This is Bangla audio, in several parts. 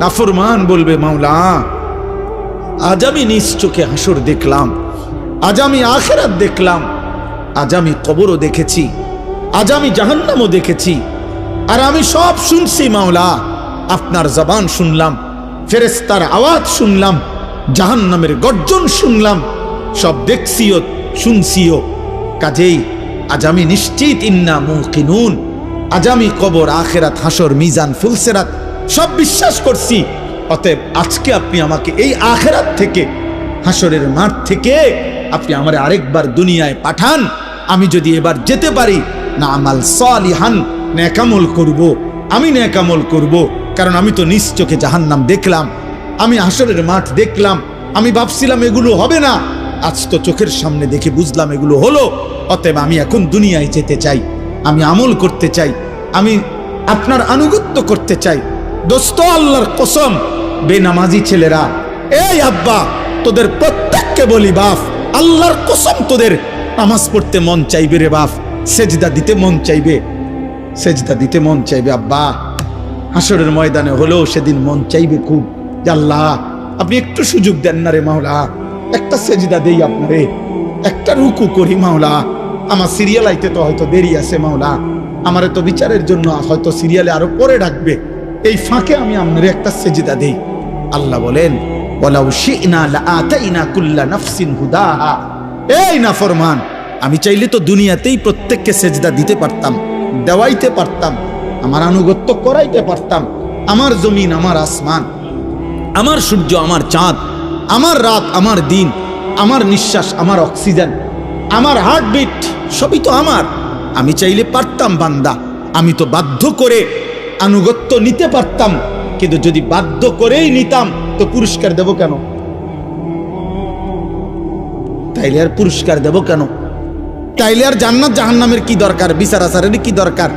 নাফরমান বলবে, মাওলা আজ আমি নিজ চোখে হাসর দেখলাম, আজ আমি আখিরাত দেখলাম, আজ আমি কবরও দেখেছি, আজ আমি জাহান্নামও দেখেছি, আর আমি সব শুনছি মাওলা। আপনার জবান শুনলাম, ফেরেশতার আওয়াজ শুনলাম, জাহান্নামের গর্জন শুনলাম, সব দেখছিও শুনছিও। কাজেই আজ আমি নিশ্চিত, ইন্না মুকিনুন, আজ আমি কবর, আখিরাত, হাসর, মিজান, ফুলসিরাত সব বিশ্বাস করছি। অতএব আজকে আপনি আমাকে এই আখিরাত থেকে, হাসরের মাঠ থেকে আপনি আমারে আরেকবার দুনিয়ায় পাঠান। আমি যদি এবার যেতে পারি, না আমাল সালিহান, নেকামল করব, আমি নেকামল করব। কারণ আমি তো নিজ চোখে জাহান্নাম দেখলাম, আমি হাসরের মাঠ দেখলাম, আমি ভাবছিলাম এগুলো হবে না, আজ তো চোখের সামনে দেখে বুঝলাম এগুলো হলো। অতএব আমি এখন দুনিয়ায় যেতে চাই, আমি আমল করতে চাই, আমি আপনার আনুগত্য করতে চাই। দোস্ত, আল্লাহর কসম, বেনামাজি ছেলেরা, এই আব্বা, তোদের প্রত্যেককে বলি বাপ, আল্লাহর কসম তোদের নামাজ পড়তে মন চাইবে রে বাপ, সেজদা দিতে মন চাইবে, সেজদা দিতে মন চাইবে আব্বা। হাসরের ময়দানে হলেও সেদিন মন চাইবে খুব, যে আল্লাহ আপনি একটু সুযোগ দেন না রে মাওলা, একটা সেজদা দেই আপনারে, একটা রুকু করি মাওলা। আমার সিরিয়াল আইতে তো হয়তো দেরি আছে মাওলা, আমারে তো বিচারের জন্য হয়তো সিরিয়ালে আরো পরে ডাকবে, এই ফাঁকে আমি আপনারে একটা সেজদা দেই। আল্লাহ বলেন, ওয়ালাউ শি'না লাআতাইনা কুল্লা নাফসিন হুদাহা। এই নাফরমান, আমি চাইলে তো দুনিয়াতেই প্রত্যেককে সেজদা দিতে পারতাম, দেওয়াইতে পারতাম, আমার আনুগত্য করাইতে পারতাম। আমার জমিন, আমার আসমান, আমার সূর্য, আমার চাঁদ, আমার রাত, আমার দিন, আমার নিঃশ্বাস, আমার অক্সিজেন, আমার হার্টবিট, সবই তো আমার। আমি চাইলে পারতাম বান্দা, আমি তো বাধ্য করে আনুগত্য নিতে পারতাম। কিন্তু যদি বাধ্য করেই নিতাম তো পুরস্কার দেব কেন? তাইলে আর পুরস্কার দেব কেন? তাইলে আর জান্নাত জাহান্নামের কি দরকার? বিচার আচারের কি দরকার?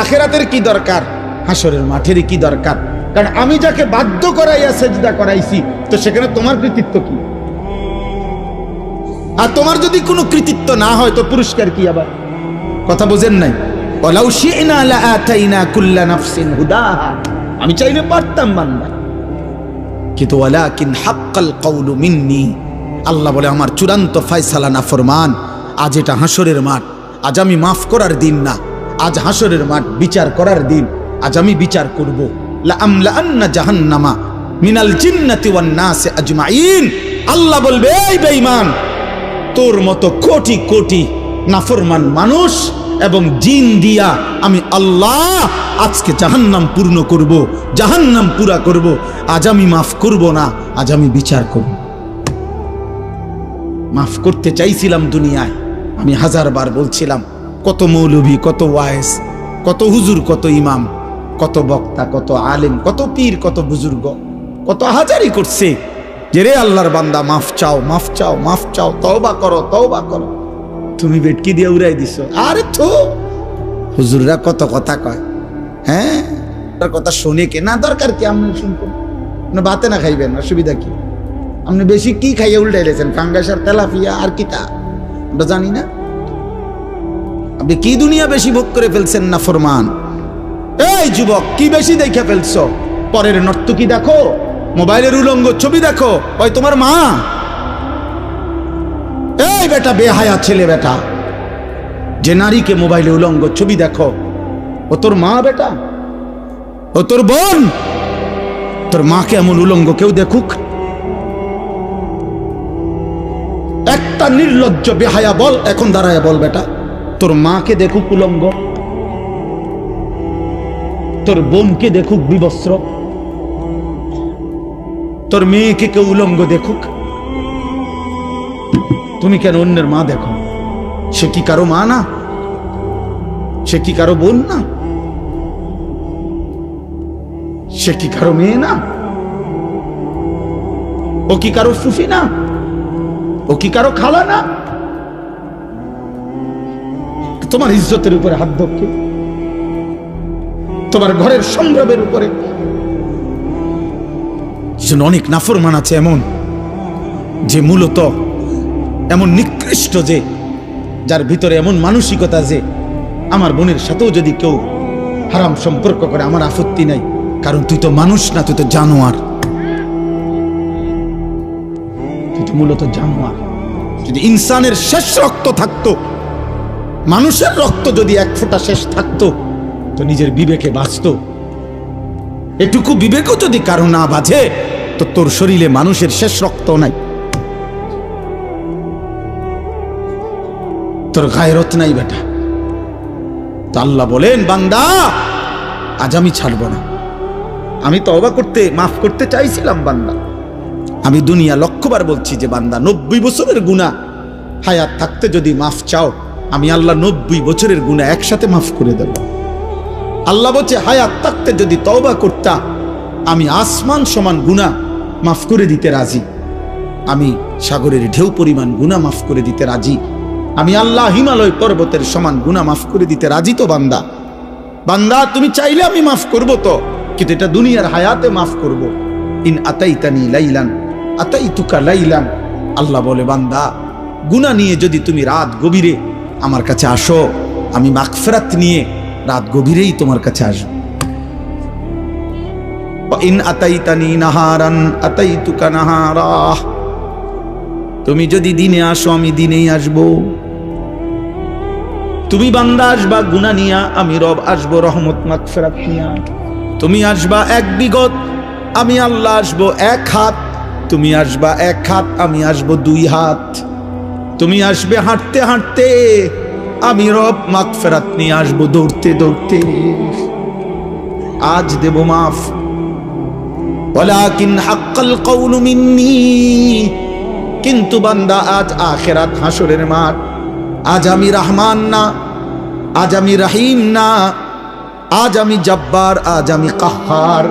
আখিরাতের কি দরকার? হাসরের মাঠের কি দরকার? কারণ আমি যাকে বাধ্য করাইয়া সেজদা করাইছি, তো সেখানে তোমার কৃতিত্ব কি? আর তোমার যদি কোনো কৃতিত্ব না হয় তো পুরস্কার কি? আবার কথা বোঝেন নাই? ওয়ালাউ শি'না লাআতাইনা কুল্লা নাফসিন হুদাহা, আমি চাইলে পারতাম বান্দা, কিন্তু ওয়ালাকিন হাক্কাল কওলু মিন্নি, আল্লাহ বলে আমার চূড়ান্ত ফয়সালা নাফরমান। আজ এটা হাসরের মাঠ, আজ আমি মাফ করার দিন না, আজ হাসরের মাঠ বিচার করার দিন। আজ আমি বিচার করব। লাআমলাআন্না জাহান্নামা মিনাল জিন্নাতি ওয়ান নাসি আজমাইন। আল্লাহ বলবে, এই বেঈমান, তোর মতো কোটি কোটি নাফরমান মানুষ এবং জিন দিয়া আমি আল্লাহ আজকে জাহান্নাম পূর্ণ করব, জাহান্নাম পুরা করব। আজ আমি মাফ করব না, আজ আমি বিচার করব। মাফ করতে চাইছিলাম দুনিয়ায়, আমি হাজারবার বলছিলাম, কত মৌলভী, কত ওয়াইজ, কত হুজুর, কত ইমাম, কত বক্তা, কত আলেম, কত পীর, কত বুজুর্গ, কত হাজারি করছে যে রে আল্লাহর বান্দা মাফ চাও, মাফ চাও, মাফ চাও, তওবা করো, তওবা করো। তুমি বেটকি দিয়ে উড়াই দিছো। আরে তো হুজুররা কত কথা কয়, হ্যাঁ, তার কথা শুনে কে না দরকার কি? আপনি শুনবেন না, ভাতে না খাইবেন, অসুবিধা কি? আপনি বেশি কি খাইয়ে উল্টাই লেছেন? ফাঙ্গাস আর তেলাপিয়া আর কি তা আমরা জানি না? আপনি কি দুনিয়া বেশি ভোগ করে ফেলছেন না ফরমান? এই যুবক, কি বেশি দেখে ফেলছো? পরের নর্তকী দেখো, মোবাইলের উলঙ্গ ছবি দেখো, ওই তোমার মা। এই বেটা, বেহায়া ছেলে বেটা, যে নারীকে মোবাইলে উলঙ্গ ছবি দেখো, ও তোর মা বেটা, ও তোর বোন। তোর মাকে এমন উলঙ্গ কেউ দেখুক? একটা নির্লজ্জ বেহায়া বল, এখন দাঁড়ায় বল বেটা, তোর মাকে দেখুক উলঙ্গ, তোর বোনকে দেখুক বিবস্ত্র, তোর মেয়েকে কেউ উলঙ্গ দেখুক? তুমি কেন অন্যের মা দেখো? সে কি কারো মা না? সে কি কারো বোন না? সে কি কারো মেয়ে না? ও কি কারো ফুফি না? ও কি কারো খালা না? তোমার ইজ্জতের উপরে হাত ধরকে, তোমার ঘরের সম্ভ্রমের উপরে। অনেক নাফরমান আছে এমন, যে মূলত এমন নিকৃষ্ট, যে যার ভিতরে এমন মানসিকতা যে আমার বোনের সাথেও যদি কেউ হারাম সম্পর্ক করে আমার আপত্তি নাই, কারণ তুই তো মানুষ না, তুই তো জানোয়ার, তুই তো মূলত জানোয়ার। যদি ইনসানের শেষ রক্ত থাকতো, মানুষের রক্ত যদি এক ফোঁটা শেষ থাকতো, তো নিজের বিবেকে বাঁচত। এটুকু বিবেকও যদি কারো না বাজে, তো তোর শরীরে মানুষের শেষ রক্ত নাই, তোর গায়রত নাই বেটা। তো আল্লাহ বলেন, বান্দা আজ আমি ছাড়ব না। আমি তওবা করতে, মাফ করতে চাইছিলাম বান্দা। আমি দুনিয়া লক্ষবার বলছি যে বান্দা 90 বছরের গুনাহ হায়াত থাকতে যদি মাফ চাও, আমি আল্লাহ 90 বছরের গুনাহ একসাথে মাফ করে দেব। আল্লাহ বলছে হায়াত থাকতে যদি তওবা করতা, আমি আসমান সমান গুনাহ মাফ করে দিতে রাজি। আমি সাগরের ঢেউ পরিমাণ গুনাহ মাফ করে দিতে রাজি। আমি আল্লাহ হিমালয় পর্বতের সমান গুনাহ মাফ করে দিতে রাজি। তো বান্দা, বান্দা তুমি চাইলে আমি মাফ করব, তো কিন্তু এটা দুনিয়ার হায়াতে মাফ করব। ইন আতাইতানি লাইলান আতাইতুকা লাইলান। আল্লাহ বলে, বান্দা গুনাহ নিয়ে যদি তুমি রাত গভীরে আমার কাছে আসো, আমি মাগফিরাত নিয়ে রাত গভীরেই তোমার কাছে আসব। ইন আতাইতানি নাহারান আতাইতুকা নাহারা। তুমি যদি দিনে আসো, আমি দিনেই আসব। তুমি বান্দা আসবা গুনাহ নিয়া, আমি রব আসবো রহমত মাগফিরাত নিয়া। তুমি আসবা এক বিগত, আমি আল্লাহ আসবো এক হাত। তুমি আসবা এক হাত, আমি আসবো 2 হাত। তুমি আসবে হাঁটতে হাঁটতে, আমি রব মাগফিরাত নিয়ে আসবো দৌড়তে দৌড়তে। আজ দেব মাফ, ওয়ালাকিন হাক্কাল কওলু মিন্নি। কিন্তু বান্দা আজ আখিরাত হাসরের মাঠ। আজ আমি রহমান না, আজ আমি রহিম না, আজ আমি জব্বার, আজ আমি কাহ্হার।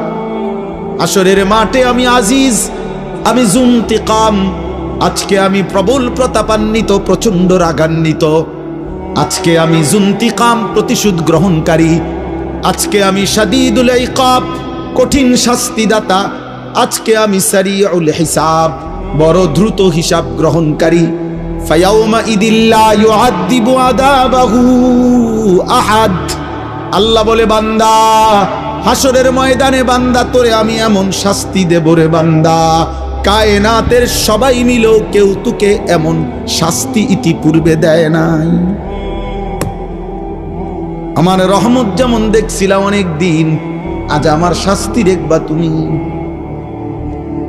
হাসরের মাঠে আমি আজিজ, আমি যুনতিকাম। আজকে আমি প্রবল প্রতাপান্বিত, প্রচন্ড রাগান্বিত। আজকে আমি যুনতিকাম, প্রতিশোধ গ্রহণকারী। আজকে আমি শাদীদুল ইকাব, কঠিন শাস্তিদাতা। আজকে আমি সারিউল হিসাব, বড় দ্রুত হিসাব গ্রহণকারী। ফায়াউমা ইদিল্লা ইউআযিবু আযাবাহু আহাদ। আল্লাহ বলে, বান্দা হাসরের ময়দানে বান্দা তোরে আমি এমন শাস্তি দেব রে বান্দা, কায়নাতের সবাই মিলেও কেউ তোকে এমন শাস্তি ইতিপূর্বে দেয় নাই। আমার রহমত যেমন দেখছিলাম অনেক দিন, আজ আমার শাস্তি দেখবা তুমি।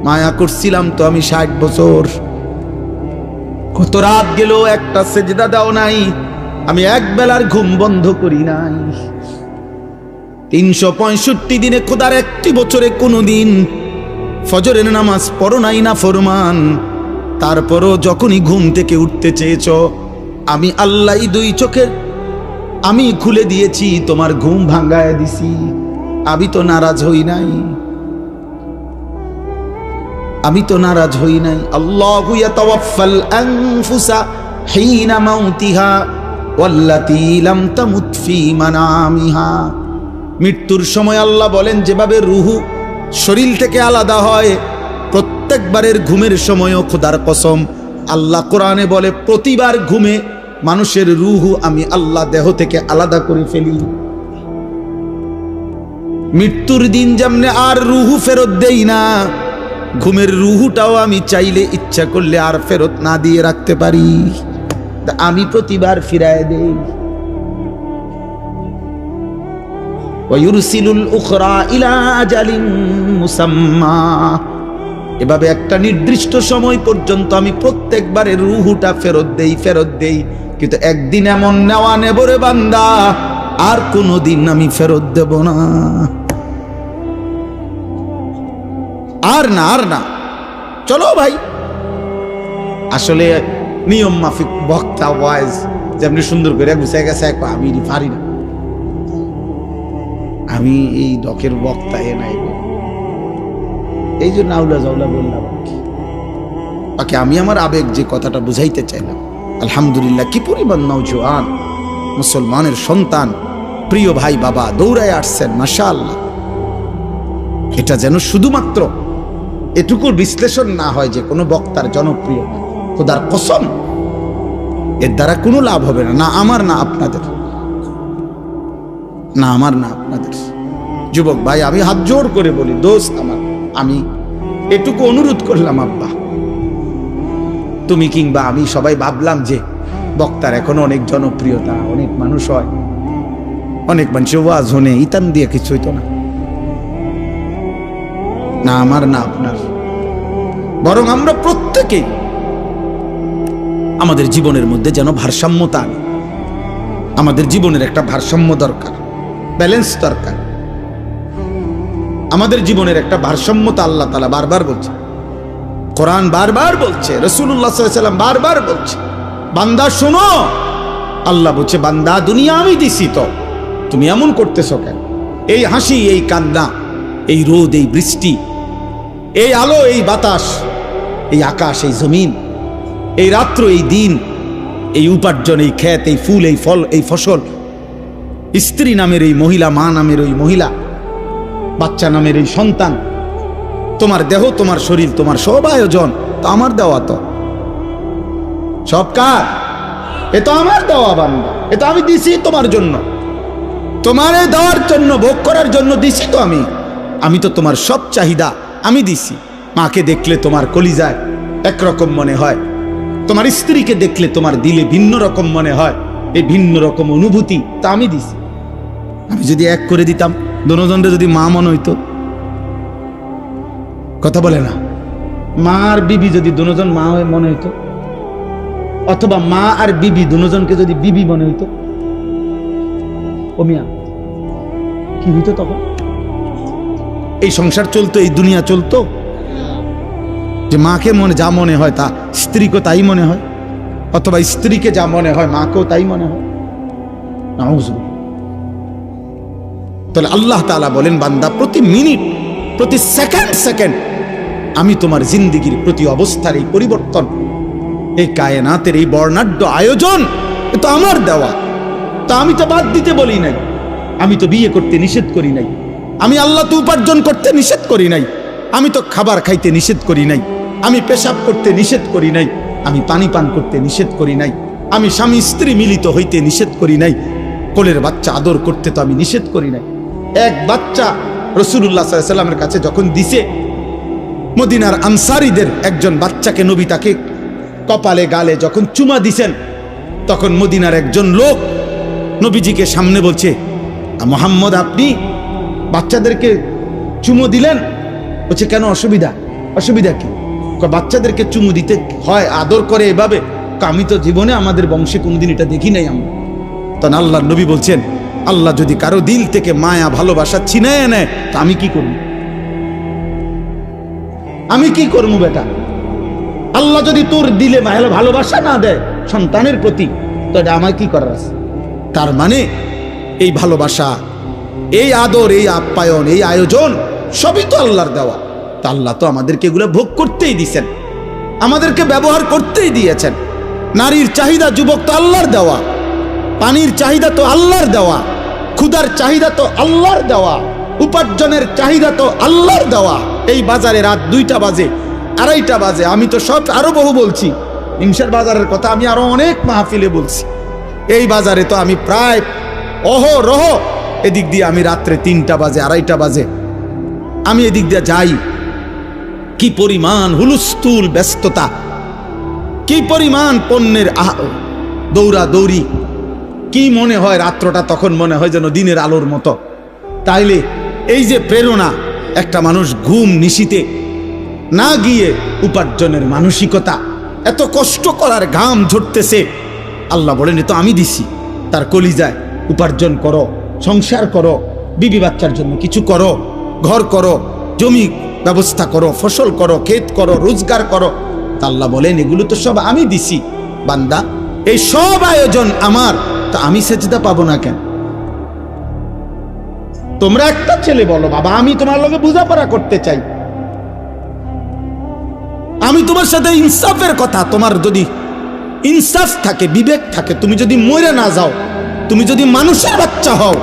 মায়া করছিলাম তো আমি 60 বছর। কত রাত গেল, একটা সেজদা দাও নাই, আমি এক বেলার ঘুম বন্ধ করি নাই। 365 দিনে খোদার একটি বছরে কোনোদিন ফজরের নামাজ পড়ো নাই না ফরমান। তারপরও যখনই ঘুম থেকে উঠতে চেয়েছ, আমি আল্লাহ 2 চোখের আমি খুলে দিয়েছি, তোমার ঘুম ভাঙ্গায় দিছি। আমি তো নারাজ হই নাই, আমি তো নারাজ হই নাই। আল্লাহু ইয়াতাওয়াফাল আনফুসা হিনা মাউতিহা ওয়াল্লাতী লাম তামুত ফি মানামিহা। মৃত্যুর সময় আল্লাহ বলেন, যেভাবে রুহু শরীর থেকে আলাদা হয়, প্রত্যেকবারের ঘুমের সময়ও খোদার কসম আল্লাহ কোরআনে বলে, প্রতিবার ঘুমে মানুষের রুহু আমি আল্লাহ দেহ থেকে আলাদা করে ফেলি। মৃত্যুর দিন যেমনে আর রুহু ফেরত দেই না, ঘুমের রুহুটাও আমি চাইলে ইচ্ছা করলে আর ফেরত না দিয়ে রাখতে পারি, আমি প্রতিবার ফিরায় দেই। ওয়ায়ুরসিলুল উখরা ইলা আজালিন মুসাম্মা। এভাবে একটা নির্দিষ্ট সময় পর্যন্ত আমি প্রত্যেকবারের রুহুটা ফেরত দেই। কিন্তু একদিন এমন নেওয়া নেব রে বান্দা, আর কোনোদিন আমি ফেরত দেব না। আর না চলো ভাই। আসলে নিয়ম মাফিক বক্তা ওয়াইজ যেমনি সুন্দর করে গুছাই গেছে, আমি পারি না, আমি এই ডকের বক্তা নাই, এই জন্য আউলা জাউলা বললাম। বাকি আমি আমার আবেগ যে কথাটা বুঝাইতে চাইলাম, আলহামদুলিল্লাহ কি পরিমাণ নওজোয়ান মুসলমানের সন্তান, প্রিয় ভাই বাবা দৌড়ায় আসছেন, মাশাআল্লাহ। এটা যেন শুধুমাত্র এটুকুর বিশ্লেষণ না হয় যে কোনো বক্তার জনপ্রিয়, খোদার কসম এর দ্বারা কোনো লাভ হবে না, না আমার না আপনাদের, না আমার না আপনাদের। যুবক ভাই, আমি হাত জোর করে বলি, দোস্ত আমার, আমি এটুকু অনুরোধ করলাম, আব্বা তুমি কিংবা আমি সবাই ভাবলাম যে বক্তার এখন অনেক জনপ্রিয়তা, অনেক মানুষ হয়, অনেক মানুষের ওয়াজ হনে ইতান দিয়ে কিছু হইতো না, না আমার না আপনার, বরং আমরা প্রত্যেকেই আমাদের জীবনের মধ্যে যেন ভারসাম্যতা আনি। আমাদের জীবনের একটা ভারসাম্য দরকার, ব্যালেন্স দরকার। আমাদের জীবনের একটা ভারসাম্যতা আল্লাহ তাআলা বারবার বলছে, কোরআন বারবার বলছে, রাসূলুল্লাহ সাল্লাল্লাহু আলাইহি ওয়াসাল্লাম বারবার বলছে, বান্দা শোনো, আল্লাহ বলছে বান্দা দুনিয়া আমি দিছি, তো তুমি এমন করতেছো কেন? এই হাসি, এই কান্না, এই রোদ, এই বৃষ্টি, এই আলো, এই বাতাস, এই আকাশ, এই জমিন, এই রাত্র, এই দিন, এই উপার্জন, এই ক্ষেত, এই ফুল, এই ফল, এই ফসল, স্ত্রী নামের এই মহিলা, মা নামের ওই মহিলা, বাচ্চা নামের এই সন্তান, তোমার দেহ, তোমার শরীর, তোমার সব আয়োজন তো আমার দেওয়া, তো সব কার? এ তো আমার দেওয়া বান্দা, এ তো আমি দিছি তোমার জন্য, তোমারে দেওয়ার জন্য, ভোগ করার জন্য দিছি তো আমি তো তোমার সব চাহিদা আমি দিছি। মাকে দেখলে তোমার কলিজায় একরকম মনে হয়, তোমার স্ত্রীকে দেখলে তোমার দিলে ভিন্ন রকম মনে হয়, এই ভিন্ন রকম অনুভূতি তা আমি দিছি। আমি যদি এক করে দিতাম, দোনোজনরে যদি মা মনে হইতো, কথা বলে না, মা আর বিবি যদি দোনোজন মা হয়ে মনে হইতো, অথবা মা আর বিবি দোনোজনকে যদি বিবি মনে হইতো, ও মিয়া কি হইতো তখন? এই সংসার চলতো, এই দুনিয়া চলতো, যে মাকে যা মনে হয় তা স্ত্রীকে তাই মনে হয়, অথবা স্ত্রীকে যা মনে হয় মাকেও তাই মনে হয়। নাউযুবিল্লাহ। তাহলে আল্লাহ তাআলা বলেন, বান্দা প্রতি মিনিট, প্রতি সেকেন্ড আমি তোমার জিন্দেগির প্রতি অবস্থার এই পরিবর্তন, এই কায়নাতের এই বর্ণাঢ্য আয়োজন, এ তো আমার দেওয়া। তা আমি তো বাদ দিতে বলি নাই, আমি তো বিয়ে করতে নিষেধ করি নাই, আমি আল্লাহ তো উপার্জন করতে নিষেধ করি নাই, আমি তো খাবার খাইতে নিষেধ করি নাই, আমি পেশাব করতে নিষেধ করি নাই, আমি পানি পান করতে নিষেধ করি নাই, আমি স্বামী স্ত্রী মিলিত হইতে নিষেধ করি নাই, কোলের বাচ্চা আদর করতে তো আমি নিষেধ করি নাই। এক বাচ্চা রাসূলুল্লাহ সাল্লাল্লাহু আলাইহি ওয়াসাল্লামের কাছে যখন দিছে, মদিনার আনসারীদের একজন বাচ্চাকে নবী তাকে কপালে গালে যখন চুমা দিছেন, তখন মদিনার একজন লোক নবীজিকে সামনে বলছে, মুহাম্মদ আপনি বাচ্চাদেরকে চুমু দিলেন? বলছে কেন, অসুবিধা কি? বাচ্চাদেরকে চুমু দিতে হয়, আদর করে এভাবে? আমি তো জীবনে আমাদের বংশে কোনদিন এটা দেখি নাই আমরা। তখন আল্লাহর নবী বলছেন, আল্লাহ যদি কারো দিল থেকে মায়া ভালোবাসা ছিনায় নেয়, তা আমি কি করব? আমি কি করবো বেটা? আল্লাহ যদি তোর দিলে ভালোবাসা না দেয় সন্তানের প্রতি, তো এটা আমার কি করার আছে? তার মানে এই ভালোবাসা, এই আদর, এই আপ্যায়ন, এই আয়োজন সবই তো আল্লাহর দেওয়া। তা আল্লাহ তো আমাদেরকে এগুলো ভোগ করতেই দিয়েছেন, আমাদেরকে ব্যবহার করতেই দিয়েছেন। নারীর চাহিদা যুবক তো আল্লাহর দেওয়া, পানির চাহিদা তো আল্লাহর দেওয়া, ক্ষুধার চাহিদা তো আল্লাহর দেওয়া, উপার্জনের চাহিদা তো আল্লাহর দেওয়া। এই বাজারে রাত 2টা বাজে, 2:30 বাজে, আমি তো সব আরো বহু বলছি, হিংসার বাজারের কথা আমি আরো অনেক মাহফিলে বলছি। এই বাজারে তো আমি প্রায় অহরহ এদিক দিয়ে আমি রাত্রে 3টা বাজে, 2:30 বাজে আমি এদিক দিয়ে যাই। কি পরিমাণ হুলস্থুল ব্যস্ততা, কি পরিমাণ পণ্যের দৌড়া দৌড়ি, কি মনে হয় রাত্রটা তখন মনে হয় যেন দিনের আলোর মতো। তাইলে এই যে প্রেরণা, একটা মানুষ ঘুম নিশিতে না গিয়ে উপার্জনের মানসিকতা, এত কষ্ট করার ঘাম ঝরতেছে, আল্লাহ বলেন তো আমি দিছি। তার কলিজায় উপার্জন করো, সংসার করো, বিবি বাচ্চার জন্য কিছু করো, ঘর করো, জমি ব্যবস্থা করো, ফসল করো, ক্ষেত করো, রোজগার করো। আল্লাহ বলেন এগুলো তো সব আমি দিছি বান্দা, এই সব আয়োজন আমার, তা আমি সেজদা পাবো না কেন? তোমরা একটা ছেলে বলো, বাবা আমি তোমার লগে বোঝাপড়া করতে চাই, আমি তোমার সাথে ইনসাফের কথা, তোমার যদি ইনসাফ থাকে, বিবেক থাকে, তুমি যদি মরে না যাও, তুমি যদি মানুষের বাচ্চা হও,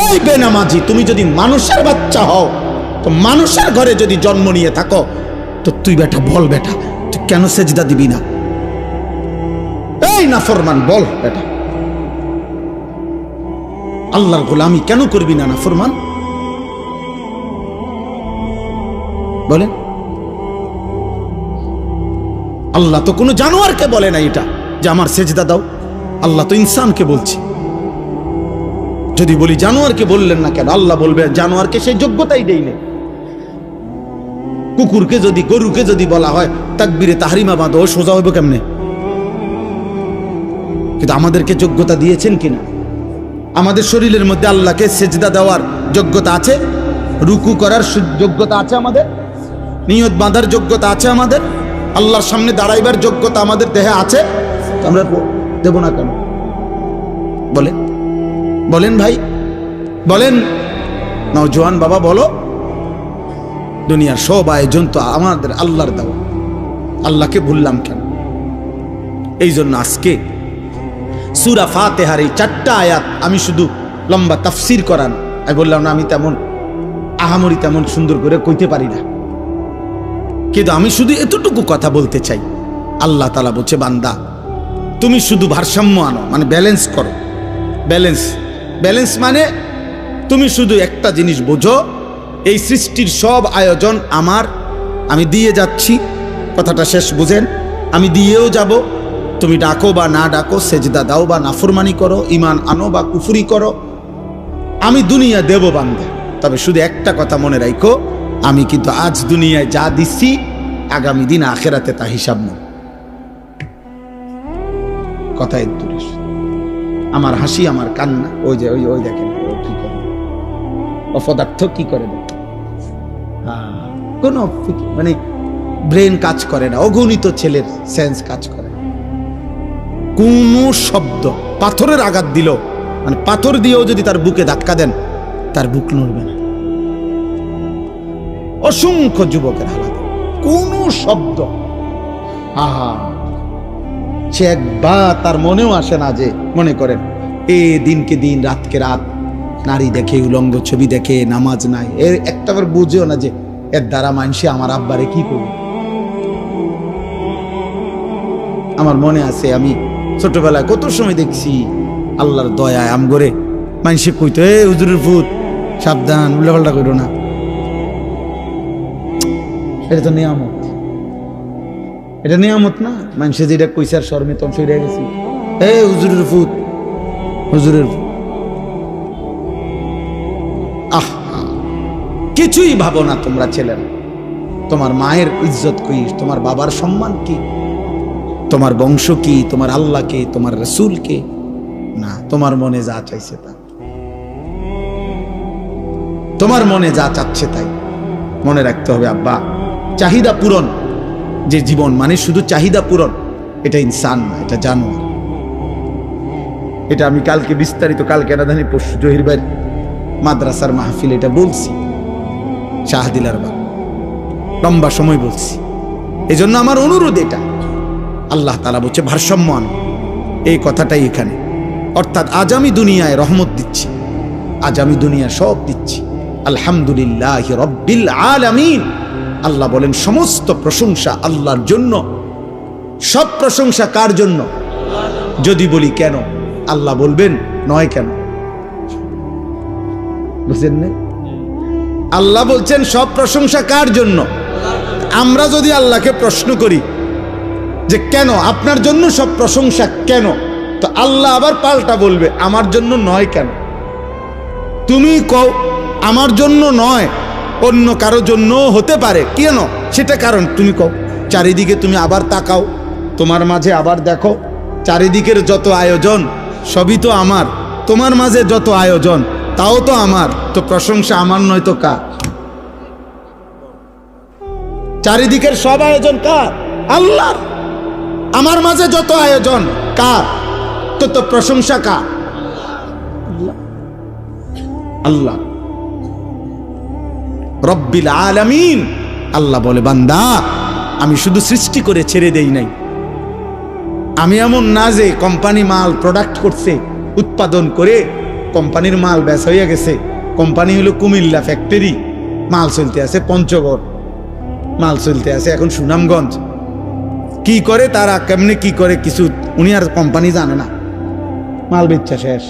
এই বেনামাজি তুমি যদি মানুষের বাচ্চা হও, তো মানুষের ঘরে যদি জন্ম নিয়ে থাকো, তো তুই বেটা বল, বেটা তুই কেন সেজদা দিবি না? এই নাফরমান বল বেটা, আল্লাহর গোলামি কেন করবি না নাফরমান? বলেন? আল্লাহ তো কোনো জানোয়ারকে বলে না এটা যে আমার সেজদা দাও। আল্লাহ তো ইনসানকে বলছে। যদি বলি জানোয়ারকে বললেন না কেন, আল্লাহ বলবে জানোয়ারকে সেই যোগ্যতাই দেই না। কুকুরকে যদি, গরুকে যদি বলা হয় তাকবীরে তাহরিমা বাঁধো, সোজা হইব কেমনে? কিন্তু আমাদেরকে যোগ্যতা দিয়েছেন কিনা? আমাদের শরীরের মধ্যে আল্লাহকে সেজদা দেওয়ার যোগ্যতা আছে, রুকু করার যোগ্যতা আছে, আমাদের নিয়ত বাঁধার যোগ্যতা আছে, আমাদের আল্লাহর সামনে দাঁড়াইবার যোগ্যতা আমাদের দেহে আছে। আমরা দেব না কেন? বলেন, বলেন ভাই, বলেন নওজোয়ান বাবা, বলো। দুনিয়ার সব আয়োজন তো আমাদের আল্লাহর দেওয়া, আল্লাহকে ভুললাম কেন? এই জন্য আজকে সূরা ফাতিহার এই 4টা আয়াত আমি শুধু লম্বা তাফসির করান, আমি বললাম না আমি তেমন আহামরি তেমন সুন্দর করে কইতে পারি না, কিন্তু আমি শুধু এতটুকু কথা বলতে চাই। আল্লাহ তাআলা বলছে, বান্দা তুমি শুধু ভারসাম্য আনো, মানে ব্যালেন্স করো। ব্যালেন্স, ব্যালেন্স মানে তুমি শুধু একটা জিনিস বোঝো, এই সৃষ্টির সব আয়োজন আমার, আমি দিয়ে যাচ্ছি। কথাটা শেষ বুঝেন? আমি দিয়েও যাব। তুমি ডাকো বা না ডাকো, সেজদা দাও বা নাফরমানি করো, ঈমান আনো বা কুফরি করো, আমি দুনিয়া দেব বান্দা। তবে শুধু একটা কথা মনে রাখো, আমি কিন্তু আজ দুনিয়ায় যা দিচ্ছি আগামী দিন আখেরাতে তা হিসাব নেই। কথা দূরে, আমার হাসি, আমার কান্না, ওই যে ওই ওই দেখেন কি করে, অপদার্থ কি করে, কোন মানে ব্রেন কাজ করে না, অগণিত ছেলের সেন্স কাজ করে। কোন শব্দ, পাথরের আঘাত দিল, মানে পাথর দিয়েও যদি তার বুকে ধাক্কা দেন তার বুক নড়বে না। অসংখ্য যুবকের হালাত, কোন শব্দ, আহা, সে একবার তার মনেও আসে না যে, মনে করেন দিনকে দিন, রাতকে রাত নারী দেখে, উলঙ্গ ছবি দেখে, নামাজ নাই, এর একটাবার বুঝেও না যে এর দ্বারা মানুষে আমার আব্বারে কি করবে। আমার মনে আছে আমি ছোটবেলায় কত সময় দেখছি, আল্লাহর দয়ায় আমগরে মানুষে কইতো, হুজুরের ভূত, সাবধান, উল্টাপাল্টা করো না। এটা তো নিয়ামত, এটা নিয়ামত না? মানুষে যেটা কইছে আর শর্মে তখন সরে গেছি, হুজুরের ভূত, হুজুরের ভূত। কিছুই ভাবো না তোমরা ছেলেরা। তোমার মায়ের ইজ্জত কি, তোমার বাবার সম্মান কি, তোমার বংশ কি, তোমার আল্লাহ কে, তোমার রাসূল কে? না, তোমার মনে যা চাইছে তা, তোমার মনে যা চাচ্ছে তাই। মনে রাখতে হবে আব্বা, চাহিদা পূরণ যে জীবন, মানে শুধু চাহিদা পূরণ, এটা ইনসান না, এটা জানোয়ার। এটা আমি কালকে বিস্তারিত, কালকে না জানি পরশু জহির ভাই মাদ্রাসার মাহফিল এটা বলছি, শাহদিলার বা লম্বা সময় বলছি। এই জন্য আমার অনুরোধ এটা, আল্লাহ তাআলা বলছে ভারসাম্য আনো, এই কথাটাই এখানে। অর্থাৎ আজ আমি দুনিয়ায় রহমত দিচ্ছি, আজ আমি দুনিয়া সব দিচ্ছি, আলহামদুলিল্লাহ রব্বিল আলামিন। আল্লাহ বলেন সমস্ত প্রশংসা আল্লাহর জন্য। সব প্রশংসা কার জন্য? যদি বলি কেন, আল্লাহ বলবেন নয় কেন? বুঝলেন না? আল্লাহ বলছেন সব প্রশংসা কার জন্য। আমরা যদি আল্লাহকে প্রশ্ন করি যে কেন, আপনার জন্য সব প্রশংসা কেন, তো আল্লাহ আবার পাল্টা বলবে আমার জন্য নয় কেন। তুমি কও আমার জন্য নয়, অন্য কারো জন্য হতে পারে, কেন সেটা কারণ তুমি কও। চারিদিকে তুমি আবার তাকাও, তোমার মাঝে আবার দেখো, চারিদিকের যত আয়োজন সবই তো আমার, তোমার মাঝে যত আয়োজন তাও তো আমার, তো প্রশংসা আমার নয় তো কার? চারিদিকের সব আয়োজন কার? আল্লাহর। আমার মাঝে যত আয়োজন কার? তো প্রশংসা কার? আল্লাহ রব্বিল আলামিন। আল্লাহ বলে বান্দা আমি শুধু সৃষ্টি করে ছেড়ে দেই নাই, আমি এমন না যে কোম্পানি মাল প্রোডাক্ট করছে, উৎপাদন করে কোম্পানির মাল বেচা হয়ে গেছে। কোম্পানি হলো কুমিল্লা ফ্যাক্টরি, মাল চলতে আছে পঞ্চগড়, মাল চলতে আছে এখন সুনামগঞ্জ। কি করে তারা, কেমনে কি করে কিছু উনি আর কোম্পানি জানে না, মাল বেচা শেষ।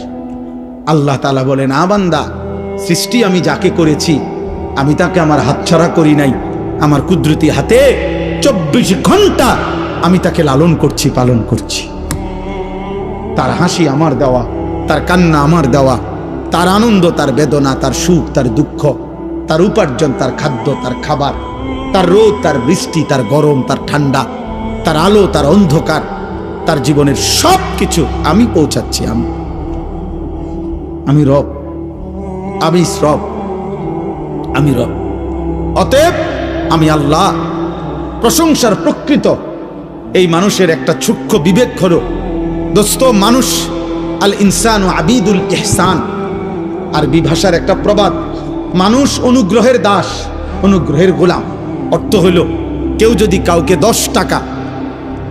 আল্লাহ তাআলা বলে না বান্দা, সৃষ্টি আমি যাকে করেছি আমি তাকে আমার হাতছাড়া করি নাই, আমার কুদরতি হাতে 24 ঘন্টা আমি তাকে লালন করছি, পালন করছি। তার হাসি আমার দেওয়া, তার কান্না আমার দেওয়া, তার আনন্দ, তার বেদনা, তার সুখ, তার দুঃখ, তার উপার্জন, তার খাদ্য, তার খাবার, তার রোদ, তার বৃষ্টি, তার গরম, তার ঠান্ডা, তার আলো, তার অন্ধকার, তার জীবনের সব কিছু আমি পৌঁছাচ্ছি। আমি রব, আমি রব, আমি রব। অতএব আমি আল্লাহ। প্রশংসার প্রকৃত এই মানুষের একটা সূক্ষ্ম বিবেক হলো, দোস্ত, মানুষ আল ইনসান ও আবিদুল ইহসান, আরবি ভাষার একটা প্রবাদ, মানুষ অনুগ্রহের দাস, অনুগ্রহের গোলাম। অর্থ হইল, কেউ যদি কাউকে 10 টাকা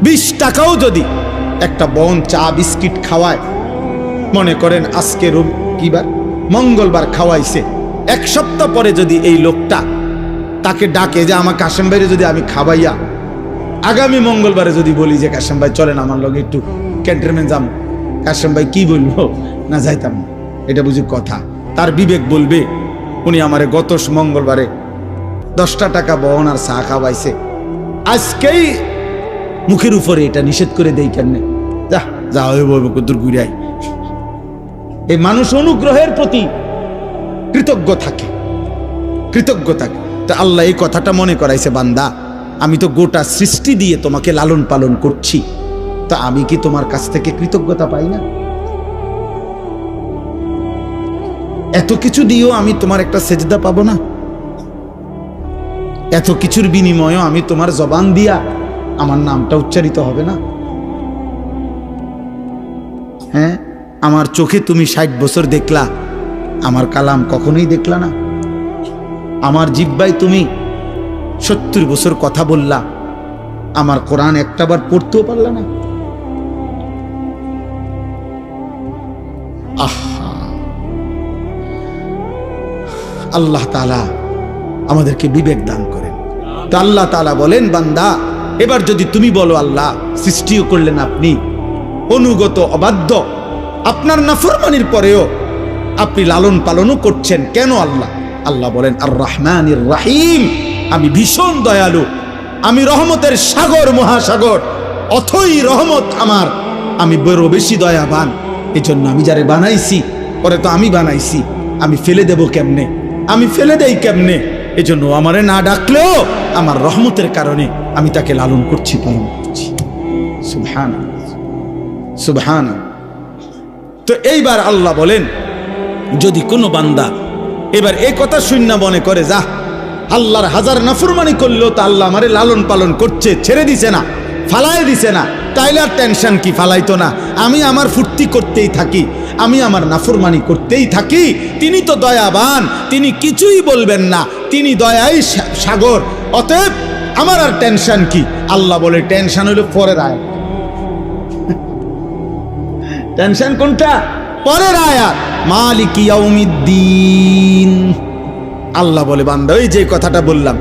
20 টাকাও যদি একটা বন চা বিস্কিট খাওয়ায়, মনে করেন আজকে কিবার মঙ্গলবার খাওয়াইছে, 1 সপ্তাহ পরে যদি এই লোকটা তাকে ডাকে যে আমার কাশেম ভাইরে যদি আমি খাওয়াইয়া আগামী মঙ্গলবারে যদি বলি যে কাশেম ভাই চলেন আমার লগে একটু ক্যান্টনমেন্ট যাম, কাশেম ভাই কি বলবো, না যাইতাম না, এটা বুঝি কথা। তার বিবেক বলবে উনি আমারে গত মঙ্গলবারে 10টা টাকা বহন আর চা খাওয়াইছে, আজকেই মুখের উপরে এটা নিষেধ করে দেই কেমনে, যা যা কদ্দুর ঘুরাই। এই মানুষ অনুগ্রহের প্রতি কৃতজ্ঞ থাকে, কৃতজ্ঞ থাকে। তো আল্লাহ এই কথাটা মনে করাইছে, বান্দা আমি তো গোটা সৃষ্টি দিয়ে তোমাকে লালন পালন করছি, তা আমি কি তোমার কাছ থেকে কৃতজ্ঞতা পাই না? এত কিছু দিয়েও আমি তোমার একটা সেজদা পাবো না? এত কিছুর বিনিময়েও আমি তোমার জবান দিয়া আমার নামটা উচ্চারিত হবে না? হ্যাঁ, আমার চোখে তুমি 60 বছর দেখলা, আমার কালাম কখনোই দেখলা না। আমার জিহ্বায় তুমি 70 বছর কথা বললা, আমার কোরআন একটাবার পড়তেও পারলা না। আহা, আল্লাহ তাআলা আমাদেরকে বিবেক দান করেন। তো আল্লাহ তাআলা বলেন, বান্দা এবার যদি তুমি বলো আল্লাহ সৃষ্টিও করলেন আপনি, অনুগত অবাধ্য, আপনার নাফরমানির পরেও আপনি লালন পালনও করছেন কেন আল্লাহ? আল্লাহ বলেন আর রহমানির রহিম, আমি ভীষণ দয়ালু, আমি রহমতের সাগর, মহাসাগর, অথই রহমত আমার, আমি বড় বেশি দয়াবান। এই জন্য আমি যারে বানাইছি, পরে তো আমি বানাইছি, আমি ফেলে দেব কেমনে, আমি ফেলে দেই কেমনে? এই জন্য আমারে না ডাকলেও আমার রহমতের কারণে আমি তাকে লালন করছি, পালন করছি। সুবহানাল্লাহ, সুবহানাল্লাহ। তো এইবার আল্লাহ বলেন, যদি কোনো বান্দা এবার এই কথা শূন্য মনে করে, যা আল্লাহর হাজার নাফরমানি করলেও তো আল্লাহ আমারে লালন পালন করছে, ছেড়ে দিছে না, ফালাই দিছে না, তাইলে আর টেনশন কি, ফালাইতো না, আমি আমার ফুর্তি করতেই থাকি, আমি আমার নাফরমানি করতেই থাকি, তিনি তো দয়াবান, তিনি কিছুই বলবেন না, তিনি দয়াই সাগর, অতএব আমার আর টেনশন কি? আল্লাহ বলে টেনশন হইল পরের আয়াত। টেনশন কোনটা? পরের আয়াত, মালিক ইয়াউমিদ্দিন। আল্লাহ বলে, বান্দা ওই যে কথাটা বললাম,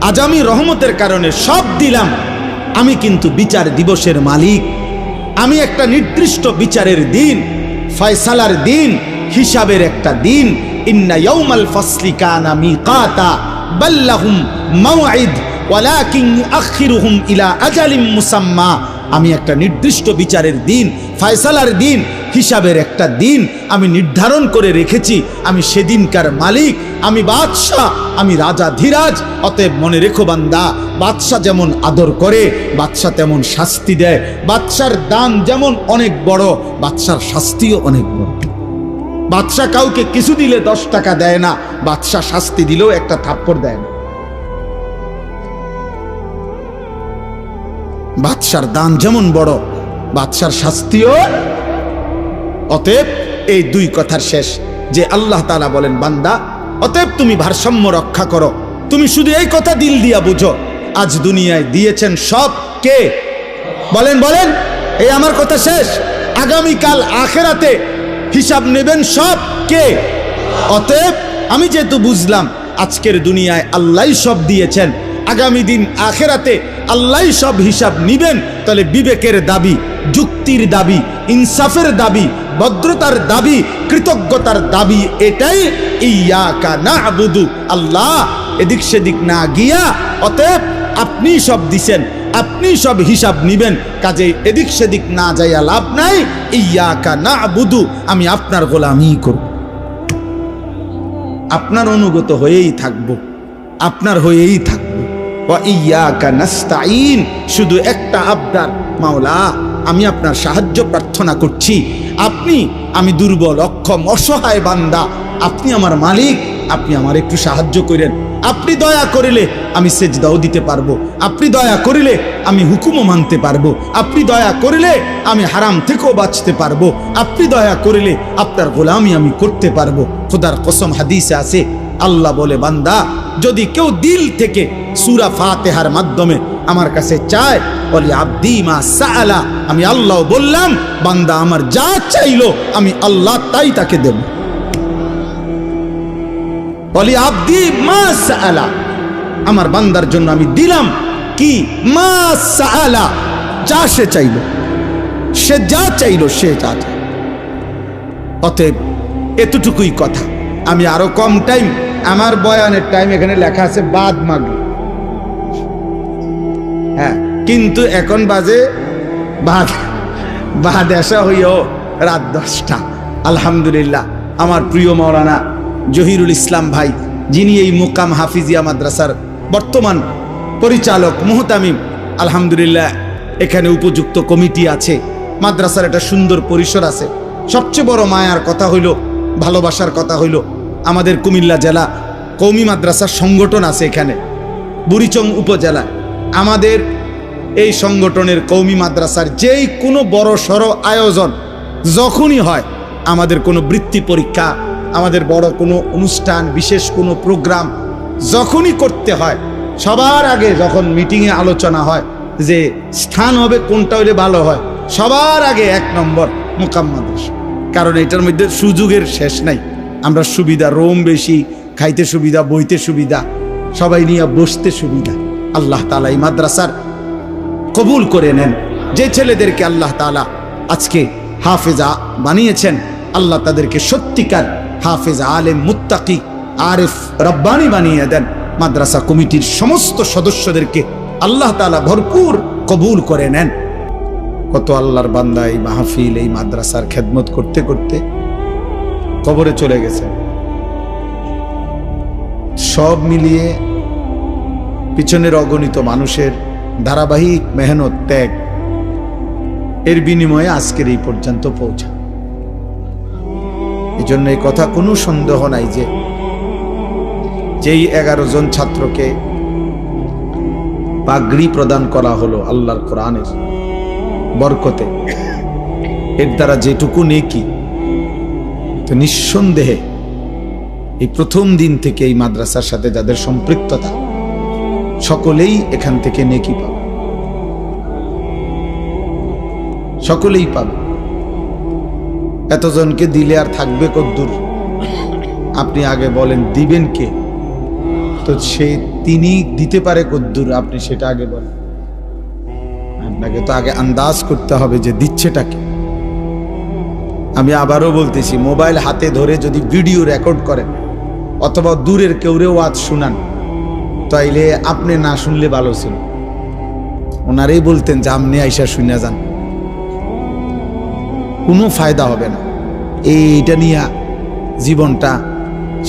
আজ আমি রহমতের কারণে সব দিলাম, আমি কিন্তু বিচার দিবসের মালিক, আমি একটা নির্দিষ্ট বিচারের দিন, ফয়সালার দিন, হিসাবের একটা দিন। ইন্না ইয়াউমাল ফাসলি কানা মিকাতা বাল্লাহুম মাওঈদ ওয়ালাকিন ইউআখিরুহুম ইলা আজালিম মুসাম্মা। আমি একটা নির্দিষ্ট বিচারের দিন, ফয়সালার দিন, হিসাবের একটা দিন আমি নির্ধারণ করে রেখেছি। আমি সেদিনকার মালিক, আমি বাদশাহ, আমি রাজা ধীরাজ। অতএব মনে রেখো বান্দা, বাদশাহ যেমন আদর করে, বাদশাহ তেমন শাস্তি দেয়। বাদশার দান যেমন অনেক বড়, বাদশার শাস্তিও অনেক বড়। বাদশাহ কাউকে কিছু দিলে 10 টাকা দেয় না, বাদশাহ শাস্তি দিলেও একটা থাপ্পড় দেয় না। বাদশার দান যেমন বড়, বাদশার শাস্তিও। অতএব এই দুই কথার শেষ যে আল্লাহ তাআলা বলেন, বান্দা অতএব তুমি ভারসাম্য রক্ষা করো। তুমি শুধু এই কথা দিল দিয়া বুঝো, আজ দুনিয়ায় দিয়েছেন সব কে? বলেন বলেন, এই আমার কথা শেষ। আগামীকাল আখেরাতে হিসাব নেবেন সব কে? অতএব আমি যেহেতু বুঝলাম আজকের দুনিয়ায় আল্লাহই সব দিয়েছেন, আগামী দিন আখেরাতে আল্লাহই সব হিসাব নিবেন, তাহলে বিবেকের দাবি, যুক্তির দাবি, ইনসাফের দাবি, ভদ্রতার দাবি, কৃতজ্ঞতার দাবি এটাই, ইয়াকা না'বুদু, আল্লাহ এদিক সেদিক না গিয়া, অতএব আপনি সব দিছেন, আপনি সব হিসাব নিবেন, কাজে এদিক সেদিক না যাইয়া লাভ নাই। ইয়াকা না'বুদু, আমি আপনার গোলামি করব, আপনার অনুগত হয়েই থাকব, আপনার হয়েই থাকব। ওয়া ইয়াকা নাস্তাঈন, শুধু একটা আবদার, মাওলা আমি আপনার সাহায্য প্রার্থনা করছি। আপনি, আমি দুর্বল, অক্ষম, অসহায় বান্দা, আপনি আমার মালিক, আপনি আমার একটু সাহায্য করেন। আপনি দয়া করিলে আমি সেজদাও দিতে পারবো, আপনি দয়া করিলে আমি হুকুমও মানতে পারবো, আপনি দয়া করিলে আমি হারাম থেকেও বাঁচতে পারবো, আপনি দয়া করিলে আপনার গোলামি আমি করতে পারবো। খোদার কসম, হাদিসে আছে, আল্লাহ বলে, বান্দা যদি কেউ দিল থেকে সূরা ফাতিহার মাধ্যমে আমার কাছে চায়, বলি আব্দি মা সাআলা, আমি আল্লাহ বললাম বান্দা আমার যা চাইলো আমি আল্লাহ তাই তাকে দেব। বলি আব্দি মা সাআলা, আমার বান্দার জন্য আমি দিলাম কি, মা সাআলা, যা সে চাইলো, সে যা চাইলো, সে যা চাইল। অতএব এতটুকুই কথা। আমি আরো কম টাইম, আমার বয়ানের টাইম এখানে লেখা আছে বাদ মাগরিব, হ্যাঁ, কিন্তু এখন বাজে বাদ এসা হইও রাত 10টা। আলহামদুলিল্লাহ, আমার প্রিয় মাওলানা জহিরুল ইসলাম ভাই, যিনি এই মুকাম হাফিজিয়া মাদ্রাসার বর্তমান পরিচালক মুহতামিম, আলহামদুলিল্লাহ এখানে উপযুক্ত কমিটি আছে, মাদ্রাসার একটা সুন্দর পরিসর আছে। সবচেয়ে বড় মায়ার কথা হইল, ভালোবাসার কথা হইল, আমাদের কুমিল্লা জেলা কওমি মাদ্রাসার সংগঠন আছে এখানে বুড়িচং উপজেলা। আমাদের এই সংগঠনের কওমি মাদ্রাসার যেই কোনো বড় সড় আয়োজন যখনই হয়, আমাদের কোনো বৃত্তি পরীক্ষা, আমাদের বড় কোনো অনুষ্ঠান, বিশেষ কোনো প্রোগ্রাম যখনই করতে হয়, সবার আগে যখন মিটিংয়ে আলোচনা হয় যে স্থান হবে কোনটা হলে ভালো হয়, সবার আগে 1 নম্বর মুকাম মাদ্রাসা। কারণ এটার মধ্যে সুযোগের শেষ নাই। আমরা সুবিধা, রোম বেশি, খাইতে সুবিধা, বইতে সুবিধা, সবাই নিয়ে বসতে সুবিধা। আল্লাহ তাআলা এই মাদ্রাসার কবুল করে নেন। যে ছেলেদেরকে আল্লাহ তাআলা আজকে হাফেজা বানিয়েছেন, আল্লাহ তাদেরকে সত্যিকার হাফেজ, আলেম, মুত্তাকি, আরিফ, রব্বানি বানিয়ে দেন। মাদ্রাসা কমিটির সমস্ত সদস্যদেরকে আল্লাহ তাআলা ভরপুর কবুল করে নেন। কত আল্লাহর বান্দা এই মাহফিল, এই মাদ্রাসার খেদমত করতে করতে কবরে চলে গেছে। সব মিলিয়ে পিছনের অগণিত মানুষের ধারাবাহিক মেহনত, ত্যাগ, এর বিনিময়ে আজকের এই পর্যন্ত পৌঁছা। এই জন্য এই কথা কোনো সন্দেহ নাই যে যেই 11 জন ছাত্রকে পাগড়ি প্রদান করা হলো আল্লাহর কোরআনের বরকতে, এর দ্বারা যেটুকু নেকি, তো নিঃসন্দেহে এই প্রথম দিন থেকে এই মাদ্রাসার সাথে যাদের সম্পৃক্ততা, সকলেই এখান থেকে নেকি পাবে, সকলেই পাবে। এতজনকে দিলে আর থাকবে কদ্দুর? আপনি আগে বলেন, দিবেন কে? তো তিনি দিতে পারে কদ্দুর, আপনি সেটা আগে বলেন। আপনাকে তো আগে আন্দাজ করতে হবে যে দিচ্ছেটাকে। আমি আবারও বলতেছি, মোবাইল হাতে ধরে যদি ভিডিও রেকর্ড করেন অথবা দূরের কেউরে ওয়াজ শুনান, তাইলে আপনি না শুনলে ভালো ছিল। ওনারাই বলতেন যে আপনি আইসা শুনে যান, কোনো ফায়দা হবে না, এইটা নিয়ে জীবনটা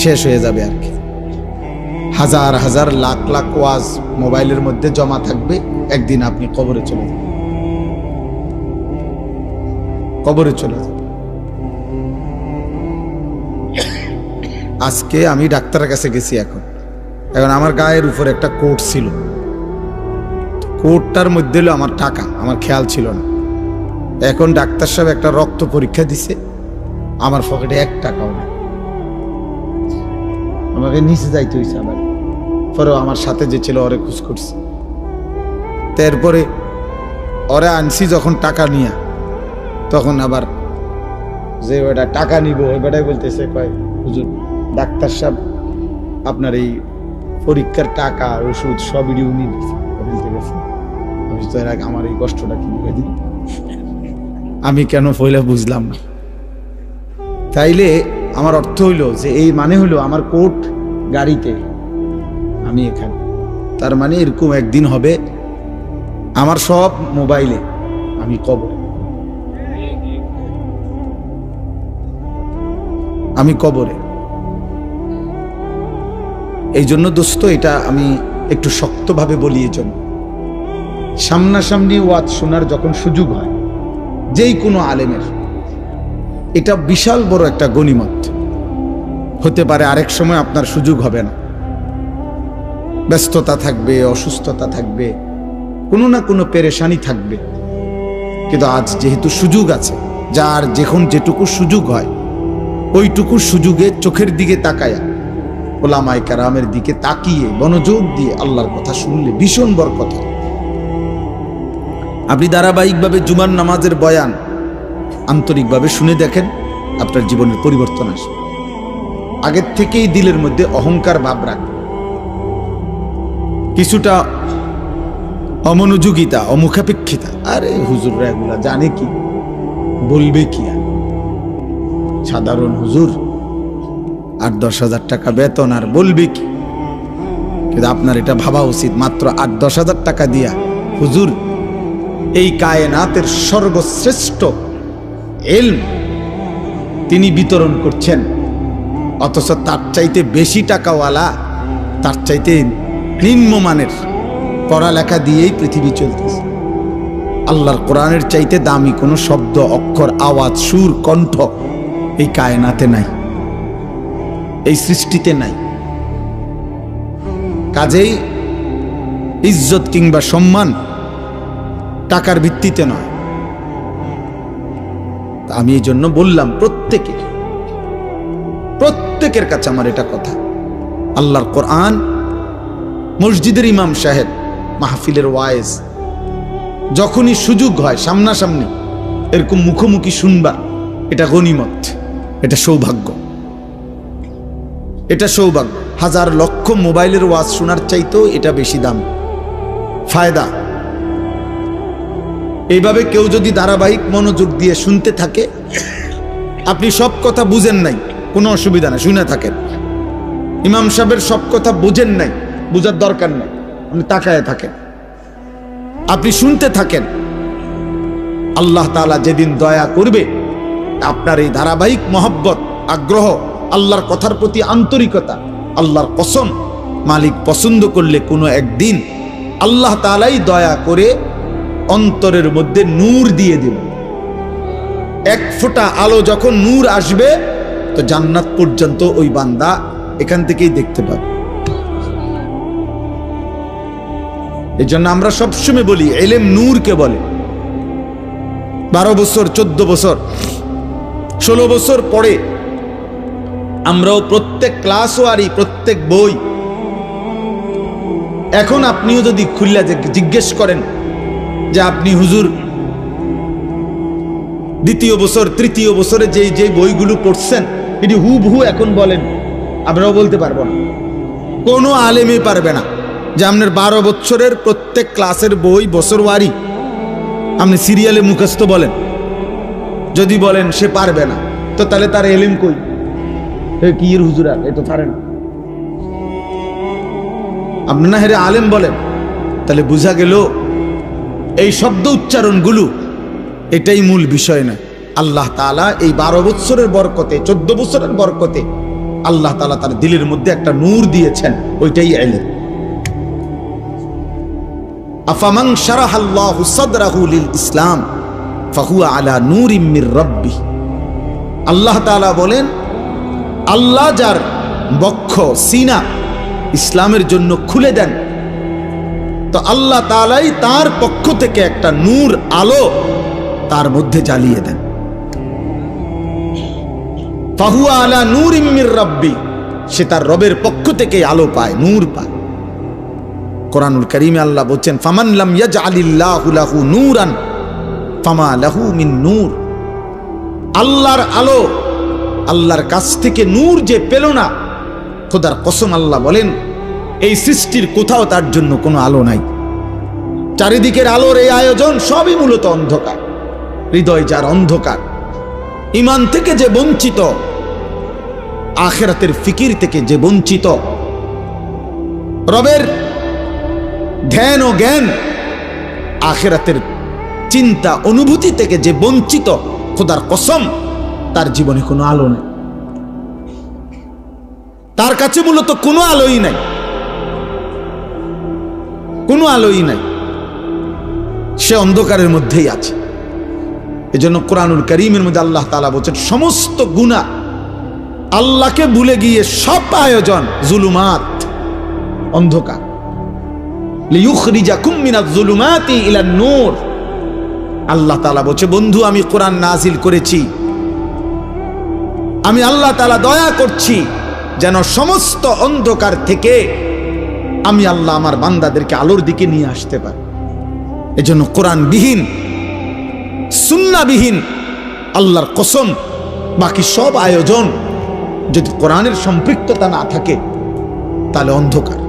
শেষ হয়ে যাবে আর কি। হাজার হাজার লাখ লাখ ওয়াজ মোবাইলের মধ্যে জমা থাকবে, একদিন আপনি কবরে চলে যাবেন, কবরে চলে যাবেন। আজকে আমি ডাক্তারের কাছে গেছি, এখন আমার গায়ের উপর একটা কোট ছিল, কোটটার মধ্যে হলো আমার টাকা, আমার খেয়াল ছিল না। এখন ডাক্তার সাহেব একটা রক্ত পরীক্ষা দিছে, আমার পকেটে 1 টাকাও নেই। আমাকে নিচে যাইতে হয়েছে আবার, পরেও আমার সাথে যে ছিল ওরে খুশ করছে। তারপরে ওরে আনছি যখন টাকা নিয়ে, তখন আবার যে ওটা টাকা নিব ওই বেটাই বলতেছে, কয় হুজুর ডাক্তার সাহেব আপনার এই পরীক্ষার টাকা, ওষুধ সবই উনি দিচ্ছে। আমি তো এর আগে আমার এই কষ্টটা কি দিই, আমি কেন পয়লা বুঝলাম না। তাইলে আমার অর্থ হইল যে এই মানে হলো আমার কোট গাড়িতে, আমি এখানে। তার মানে এরকম একদিন হবে আমার সব মোবাইলে, আমি কবরে, আমি কবরে। এই জন্য দোস্ত, এটা আমি একটু শক্তভাবে বলি। এই জন্য সামনাসামনি ওয়াজ শোনার যখন সুযোগ হয় যেই কোনো আলেমের, এটা বিশাল বড় একটা গনিমত। হতে পারে আরেক সময় আপনার সুযোগ হবে না, ব্যস্ততা থাকবে, অসুস্থতা থাকবে, কোনো না কোনো পেরেশানি থাকবে, কিন্তু আজ যেহেতু সুযোগ আছে, যার যখন যেটুকু সুযোগ হয় ওইটুকু সুযোগে চোখের দিকে তাকায়া, ওলামায়ে কেরামের দিকে তাকিয়ে মনোযোগ দিয়ে আল্লাহর কথা শুনলে ভীষণ বরকত হয়। আপনি ধারাবাহিকভাবে জুমার নামাজের বয়ান আন্তরিকভাবে শুনে দেখেন, আপনার জীবনের পরিবর্তন আসবে। আগের থেকেই দিলের মধ্যে অহংকার ভাব রাখবে, কিছুটা অমনোযোগিতা, অমুখাপেক্ষিতা, আরে হুজুররা এগুলা জানে কি, বলবে কি, আর সাধারণ হুজুর 8-10 হাজার টাকা বেতন, আর বলবে কি। কিন্তু আপনার এটা ভাবা উচিত, মাত্র 8-10 হাজার টাকা দিয়া হুজুর এই কায়নাতের সর্বশ্রেষ্ঠ ইলম তিনি বিতরণ করছেন, অথচ তার চাইতে বেশি টাকাওয়ালা, তার চাইতে নিম্নমানের পড়ালেখা দিয়েই পৃথিবী চলতেছে। আল্লাহর কোরআনের চাইতে দামি কোনো শব্দ, অক্ষর, আওয়াজ, সুর, কণ্ঠ এই কায়নাতে নাই, এই সৃষ্টিতে নাই। কাজেই ইজ্জত কিংবা সম্মান টাকার ভিত্তিতে নয়। আমি এই জন্য বললাম প্রত্যেকের কাছে আমার এটা কথা, আল্লাহর কোরআন, মসজিদের ইমাম সাহেব, মাহফিলের ওয়াইজ, যখনই সুযোগ হয় সামনাসামনি এরকম মুখোমুখি শুনবা, এটা গনিমত, এটা সৌভাগ্য, এটা সৌভাগ্য। হাজার লক্ষ মোবাইলের ওয়াজ শোনার চাইতেও এটা বেশি দাম, ফায়দা। এইভাবে কেউ যদি ধারাবাহিক মনোযোগ দিয়ে শুনতে থাকে, আপনি সব কথা বুঝেন নাই, কোনো অসুবিধা নাই, শুনে থাকেন। ইমাম সাহেবের সব কথা বুঝেন নাই, বুঝার দরকার নাই, আপনি তাকায় থাকেন, আপনি শুনতে থাকেন। আল্লাহ তাআলা যেদিন দয়া করবে, আপনার এই ধারাবাহিক মহব্বত, আগ্রহ, আল্লাহর কথার প্রতি আন্তরিকতা, আল্লাহর কসম, মালিক পছন্দ করলে কোনো একদিন আল্লাহ তাআলাই দয়া করে অন্তরের মধ্যে নূর দিয়ে দিল। এক ফোঁটা আলো যখন নূর আসবে, তো জান্নাত পর্যন্ত ওই বান্দা এখান থেকেই দেখতে পাবে। এই জন্য আমরা সবসময় বলি, ইলম নূরকে বলে। 12 বছর, 14 বছর, 16 বছর পরে আমরাও প্রত্যেক ক্লাসও আরি, প্রত্যেক বই। এখন আপনিও যদি খুললা জিজ্ঞেস করেন যে আপনি হুজুর দ্বিতীয় বছর, তৃতীয় বছরে যে বইগুলো পড়ছেন, এটি হুবহু এখন বলেন, আমরাও বলতে পারবো না, কোনো আলেমই পারবে না যে আপনার 12 বছরের প্রত্যেক ক্লাসের বই বছর ওয়ারি আপনি সিরিয়ালে মুখস্থ বলেন। যদি বলেন সে পারবে না, তো তাহলে তার এলিম কই? কি এর হুজুর, আর এ তো পারে না। আপনি না হেরে আলেম বলেন, তাহলে বোঝা গেল এই শব্দ উচ্চারণগুলো এটাই মূল বিষয় না। আল্লাহ তাআলা এই 12 বছরের বরকতে, 14 বছরের বরকতে আল্লাহ তাআলা তার দিলের মধ্যে একটা নূর দিয়েছেন, ওইটাই ইলম। আফামান শারাহাল্লাহু সাদরাহু লিল ইসলাম ফাহুয়া আলা নূরিম মির রাব্বিহ। আল্লাহ তাআলা বলেন, আল্লাহ যার বক্ষ, সিনা ইসলামের জন্য খুলে দেন, তো আল্লাহ তাআলাই তার পক্ষ থেকে একটা নূর, আলো তার মধ্যে জ্বালিয়ে দেন। ফাহুয়া আলা নূরিম মির রাব্বি, সে তার রবের পক্ষ থেকে আলো পায়, নূর পায়। কোরআনুল কারীমে আল্লাহ বলছেন, ফামান লাম ইয়াজআলিল্লাহু লাহু নূরান ফামা লাহু মিন নূর। আল্লাহর আলো, আল্লাহর কাছ থেকে নূর যে পেল না, খোদার কসম আল্লাহ বলেন এই সৃষ্টির কোথাও তার জন্য কোনো আলো নাই। চারিদিকের আলোর এই আয়োজন সবই মূলত অন্ধকার। হৃদয় যার অন্ধকার, ঈমান থেকে যে বঞ্চিত, আখিরাতের ফিকির থেকে যে বঞ্চিত, রবের ধ্যান ও জ্ঞান, আখিরাতের চিন্তা অনুভূতি থেকে যে বঞ্চিত, খোদার কসম তার জীবনে কোনো আলো নেই, তার কাছে মূলত কোনো আলোই নাই, কোনো আলোই নাই, সে অন্ধকারের মধ্যেই আছে। এজন্য কোরআনুল কারীমের মধ্যে আল্লাহ তাআলা বলেছেন সমস্ত গুনাহ, আল্লাহকে ভুলে গিয়ে সব আয়োজন জুলুমাত, অন্ধকার। লিইখরিজাকুম মিনাজ জুলুমাতি ইলান নূর। আল্লাহ তাআলা বলছে বন্ধু আমি কোরআন নাজিল করেছি, আমি আল্লাহ তাআলা দয়া করছি যেন সমস্ত অন্ধকার থেকে আমি আল্লাহ আমার বান্দাদেরকে আলোর দিকে নিয়ে আসতে পারি। এজন্য কোরআনবিহীন সুন্নাহবিহীন আল্লাহর কসম বাকি সব আয়োজন যদি কোরআনের সম্পৃক্ততা না থাকে তাহলে অন্ধকার,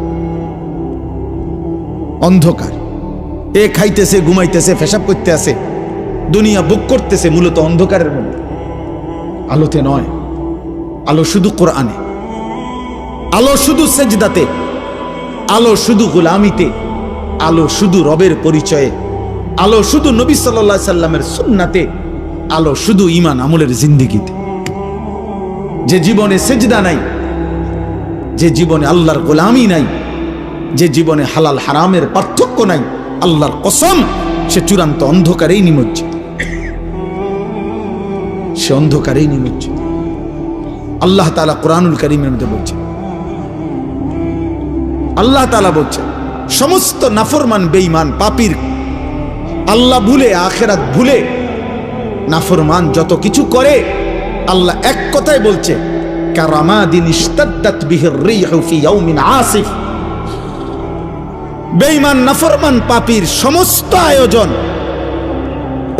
অন্ধকার। এ খাইতেছে, ঘুমাইতেছে, পেশাব করতে আছে, দুনিয়া বুক করতেছে, মূলত অন্ধকারের মধ্যে, আলোতে নয়। আলো শুধু কোরআনে, আলো শুধু সেজদাতে, আলো শুধু গোলামিতে, আলো শুধু রবের পরিচয়ে, আলো শুধু নবী সাল্লাল্লাহু আলাইহি সাল্লামের সুন্নাতে, আলো শুধু ঈমান আমলের জিন্দেগিতে। যে জীবনে সেজদা নাই, যে জীবনে আল্লাহর গোলামি নাই, যে জীবনে হালাল হারামের পার্থক্য নাই, আল্লাহর কসম সে চূড়ান্ত অন্ধকারেই নিমজ্জিত, সে অন্ধকারেই নিমজ্জিত। আল্লাহ তাআলা কোরআনুল কারীমের মধ্যে বলছেন, আল্লাহ তাআলা বলছেন সমস্ত নাফরমান বেঈমান পাপীর, আল্লাহ ভুলে আখিরাত ভুলে নাফরমান যত কিছু করে, আল্লাহ এক কথাই বলছে কারামাদিন ইশতাদ্দাত বিহির রিহু ফি ইয়াউমিন আসিফ। বেঈমান নাফরমান পাপীর সমস্ত আয়োজন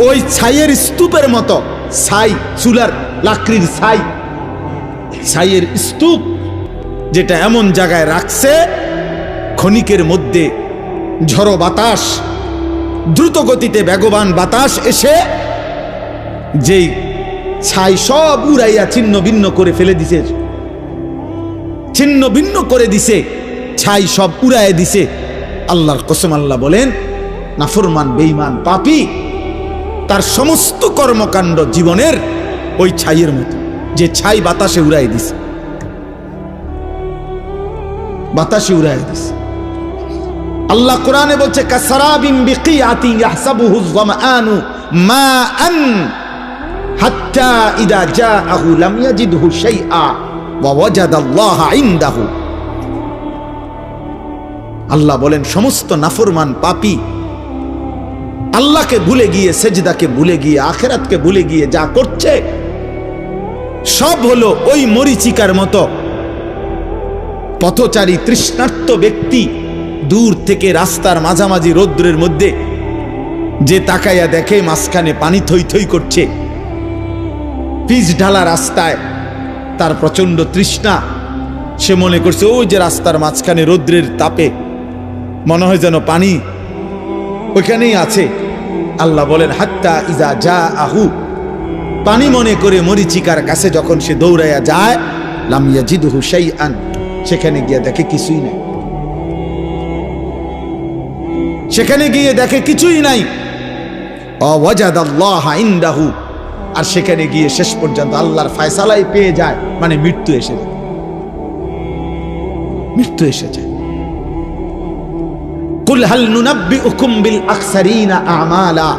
ওই ছাইয়ের স্তূপের মতো, ছাই চুলার লাকড়ির ছাই, ছাইয়ের স্তূপ যেটা এমন জায়গায় রাখছে ক্ষণিকের মধ্যে ঝড়ো বাতাস, দ্রুত গতিতে বেগবান বাতাস এসে যেই ছাই সব উড়াইয়া ছিন্ন ভিন্ন করে ফেলে দিছে, ছিন্ন ভিন্ন করে দিছে, ছাই সব উড়াইয়া দিছে। আল্লাহর কসম আল্লাহ বলেন নাফরমান বেঈমান পাপী তার সমস্ত কর্মকাণ্ড জীবনের ওই ছাইয়ের মতো, যে ছাই বাতাসে উড়াই দিছে, বাতাসে উড়াই দিছে। আল্লাহ কোরআনে বলছে কাসারাবিন বিকিয়াতি ইয়াহসাবুহু যামআনু মাআন হাত্তা ইযা জাআহু লাম ইয়াজিদহু শাইআ ওয়া ওয়াজাদাল্লাহা ইনদাহু। আল্লাহ বলেন সমস্ত নাফরমান পাপী আল্লাহকে ভুলে গিয়ে, সেজদাকে ভুলে গিয়ে, আখিরাতকে ভুলে গিয়ে যা করছে সব হলো ওই মরিচিকার মতো। পথচারী তৃষ্ণার্ত ব্যক্তি দূর থেকে রাস্তার মাঝামাঝি রৌদ্রের মধ্যে যে তাকাইয়া দেখে মাঝখানে পানি থই থই করছে, পিচ ঢালা রাস্তায়, তার প্রচন্ড তৃষ্ণা, সে মনে করছে ওই যে রাস্তার মাঝখানে রৌদ্রের তাপে মনে হয় যেন পানি ওইখানেই আছে। আল্লাহ বলেন হাত্তা ইজা জাআহু, পানি মনে করে মরিচিকার কাছে যখন সে দৌড়াইয়া যায়, লাম ইয়াজিদহু শাইআন, সেখানে গিয়ে দেখে কিছুই নাই, সেখানে গিয়ে দেখে কিছুই নাই। ওয়াজাদাল্লাহা ইনদাহু, আর সেখানে গিয়ে শেষ পর্যন্ত আল্লাহর ফয়সালাই পেয়ে যায়, মানে মৃত্যু এসে যায়, মৃত্যু এসে যায়। কুল হাল নুনাব্বিউকুম বিল আখসারিনা আমালা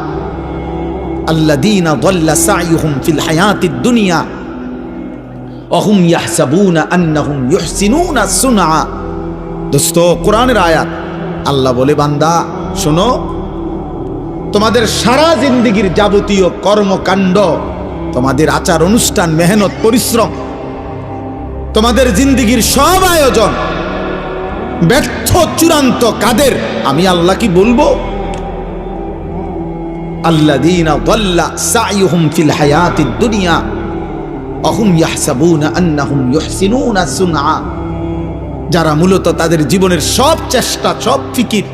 আল্লাযীনা যাল্লা সা'য়ুহুম ফিল হায়াতিদ দুনিয়া ওয়া হুম ইয়াহসাবুনা আন্নাহুম ইউহসিনুনা সুনআ। দোস্ত কোরআনের আয়াত, আল্লাহ বলে বান্দা শোনো, তোমাদের সারা জিন্দেগীর যাবতীয় কর্মকাণ্ড, তোমাদের আচার অনুষ্ঠান, মেহনত পরিশ্রম, তোমাদের জিন্দেগীর সব আয়োজন ব্যর্থ চূড়ান্ত কাদের, আমি আল্লাহ কি বলবো? আল্লাযীনা যাল্লা সা'য়ুহুম ফিল হায়াতিদ দুনিয়া ওয়া হুম ইয়াহসাবুনা আন্নাহুম ইউহসিনুনা সুনআ। যারা মূলত তাদের জীবনের সব চেষ্টা, সব ফিকির,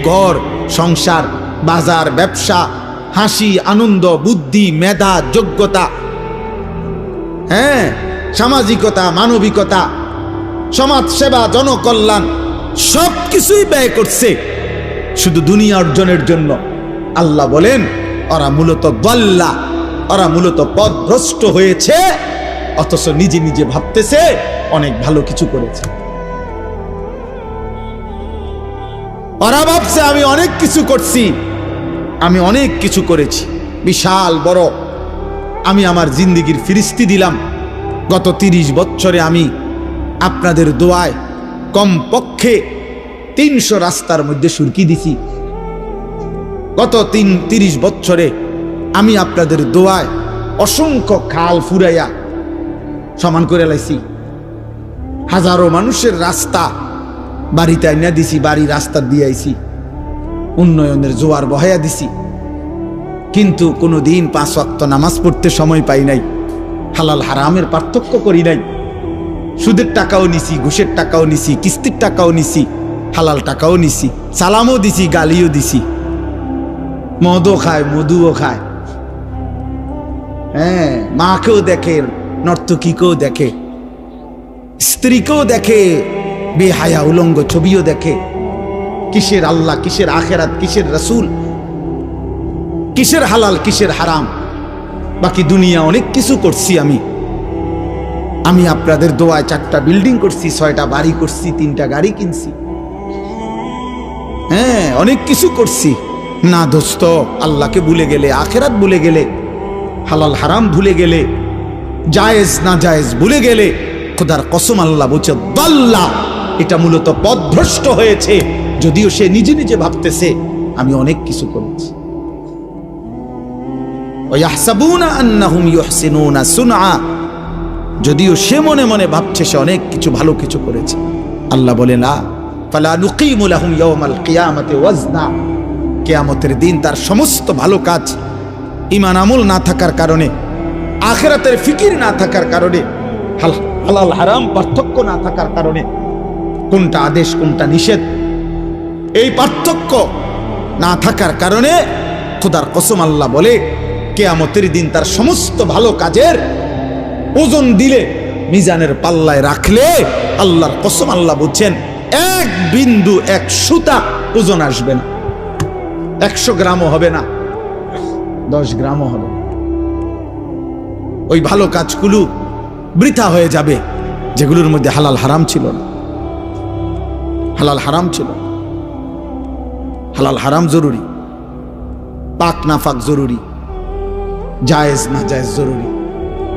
ঘর সংসার, বাজার, ব্যবসা, হাসি, আনন্দ, বুদ্ধি, মেধা, যোগ্যতা, সামাজিকতা, মানবিকতা, সমাজ সেবা, জনকল্যাণ, সব কিছুই ব্যয় করছে শুধু দুনিয়া অর্জনের জন্য। আল্লাহ বলেন ওরা মূলত দাল্লা, ওরা মূলত পথভ্রষ্ট হয়েছে, অথচ নিজে নিজে ভাবতেছে অনেক ভালো কিছু করেছে। ওরা ভাবছে আমি অনেক কিছু করছি, আমি অনেক কিছু করেছি, বিশাল বড়। আমি আমার জিন্দেগির ফিরিস্তি দিলাম। গত 30 বছরে আমি আপনাদের দোয়ায় কমপক্ষে 300 রাস্তার মধ্যে সুরকি দিছি। গত 30 বছরে আমি আপনাদের দোয়ায় অসংখ্য খাল ফুরাইয়া সমান করে লাইছি। হাজারো মানুষের রাস্তা বাড়িতে আইনা দিছি, বাড়ি রাস্তা দিয়ে আইছি, উন্নয়নের জোয়ার বহাইয়া দিছি। কিন্তু কোনোদিন 5 ওয়াক্ত নামাজ পড়তে সময় পাই নাই, হালাল হারামের পার্থক্য করি নাই। সুদের টাকাও নিছি, ঘুষের টাকাও নিছি, কিস্তির টাকাও নিছি, হালাল টাকাও নিছি, সালামও দিছি, গালিও দিছি, মদও খায়, মধুও খায়। হ্যাঁ, মাকেও দেখে, নর্তকীকেও দেখে, স্ত্রীকেও দেখে, বেহায়া উলঙ্গ ছবিও দেখে। কিসের আল্লাহ, কিসের আখেরাত, কিসের রাসূল, কিসের হালাল, কিসের হারাম। বাকি দুনিয়া অনেক কিছু করছি আমি আপনাদের দোয়ায় 4টা বিল্ডিং করছি, 6টা বাড়ি করছি, 3টা গাড়ি কিনছি। হ্যাঁ, অনেক কিছু করছি। না দোস্ত, আল্লাহকে ভুলে গেলে, আখেরাত ভুলে গেলে, হালাল হারাম ভুলে গেলে, জায়েজ না জায়েজ ভুলে গেলে, খোদার কসম আল্লাহ বলছে দাল্লা, এটা মূলত পথভ্রষ্ট হয়েছে। যদিও সে নিজে নিজে ভাবতেছে আমি অনেক কিছু করেছি। ওয়াহসাবুনা আন্নাহুম ইউহসিনুনা সুনআ, যদিও সে মনে মনে ভাবছে সে অনেক কিছু ভালো কিছু করেছে। আল্লাহ বলে না, ফালা নুকিমু লাহুম ইয়াওমাল কিয়ামাতি ওয়াজনা, কিয়ামতের দিন তার সমস্ত ভালো কাজ, ঈমান আমল না থাকার কারণে, আখিরাতের ফিকির না থাকার কারণে, হালাল হারাম পার্থক্য না থাকার কারণে, কোনটা আদেশ কোনটা নিষেধ এই পার্থক্য না থাকার কারণে খোদার কসম আল্লাহ বলে কিয়ামতের দিন তার সমস্ত ভালো কাজের ওজন দিলে, মিজানের পাল্লায় রাখলে, আল্লাহর কসম আল্লাহ বলছেন 1 বিন্দু 1 সুতা ওজন আসবে না। 100 গ্রামও হবে না, 10 গ্রামও হবে না। ওই ভালো কাজগুলো বৃথা হয়ে যাবে যেগুলোর মধ্যে হালাল হারাম ছিল না। হালাল হারাম ছিল, হালাল হারাম জরুরি, পাক না পাক জরুরি, জায়েজ না জায়েজ জরুরি,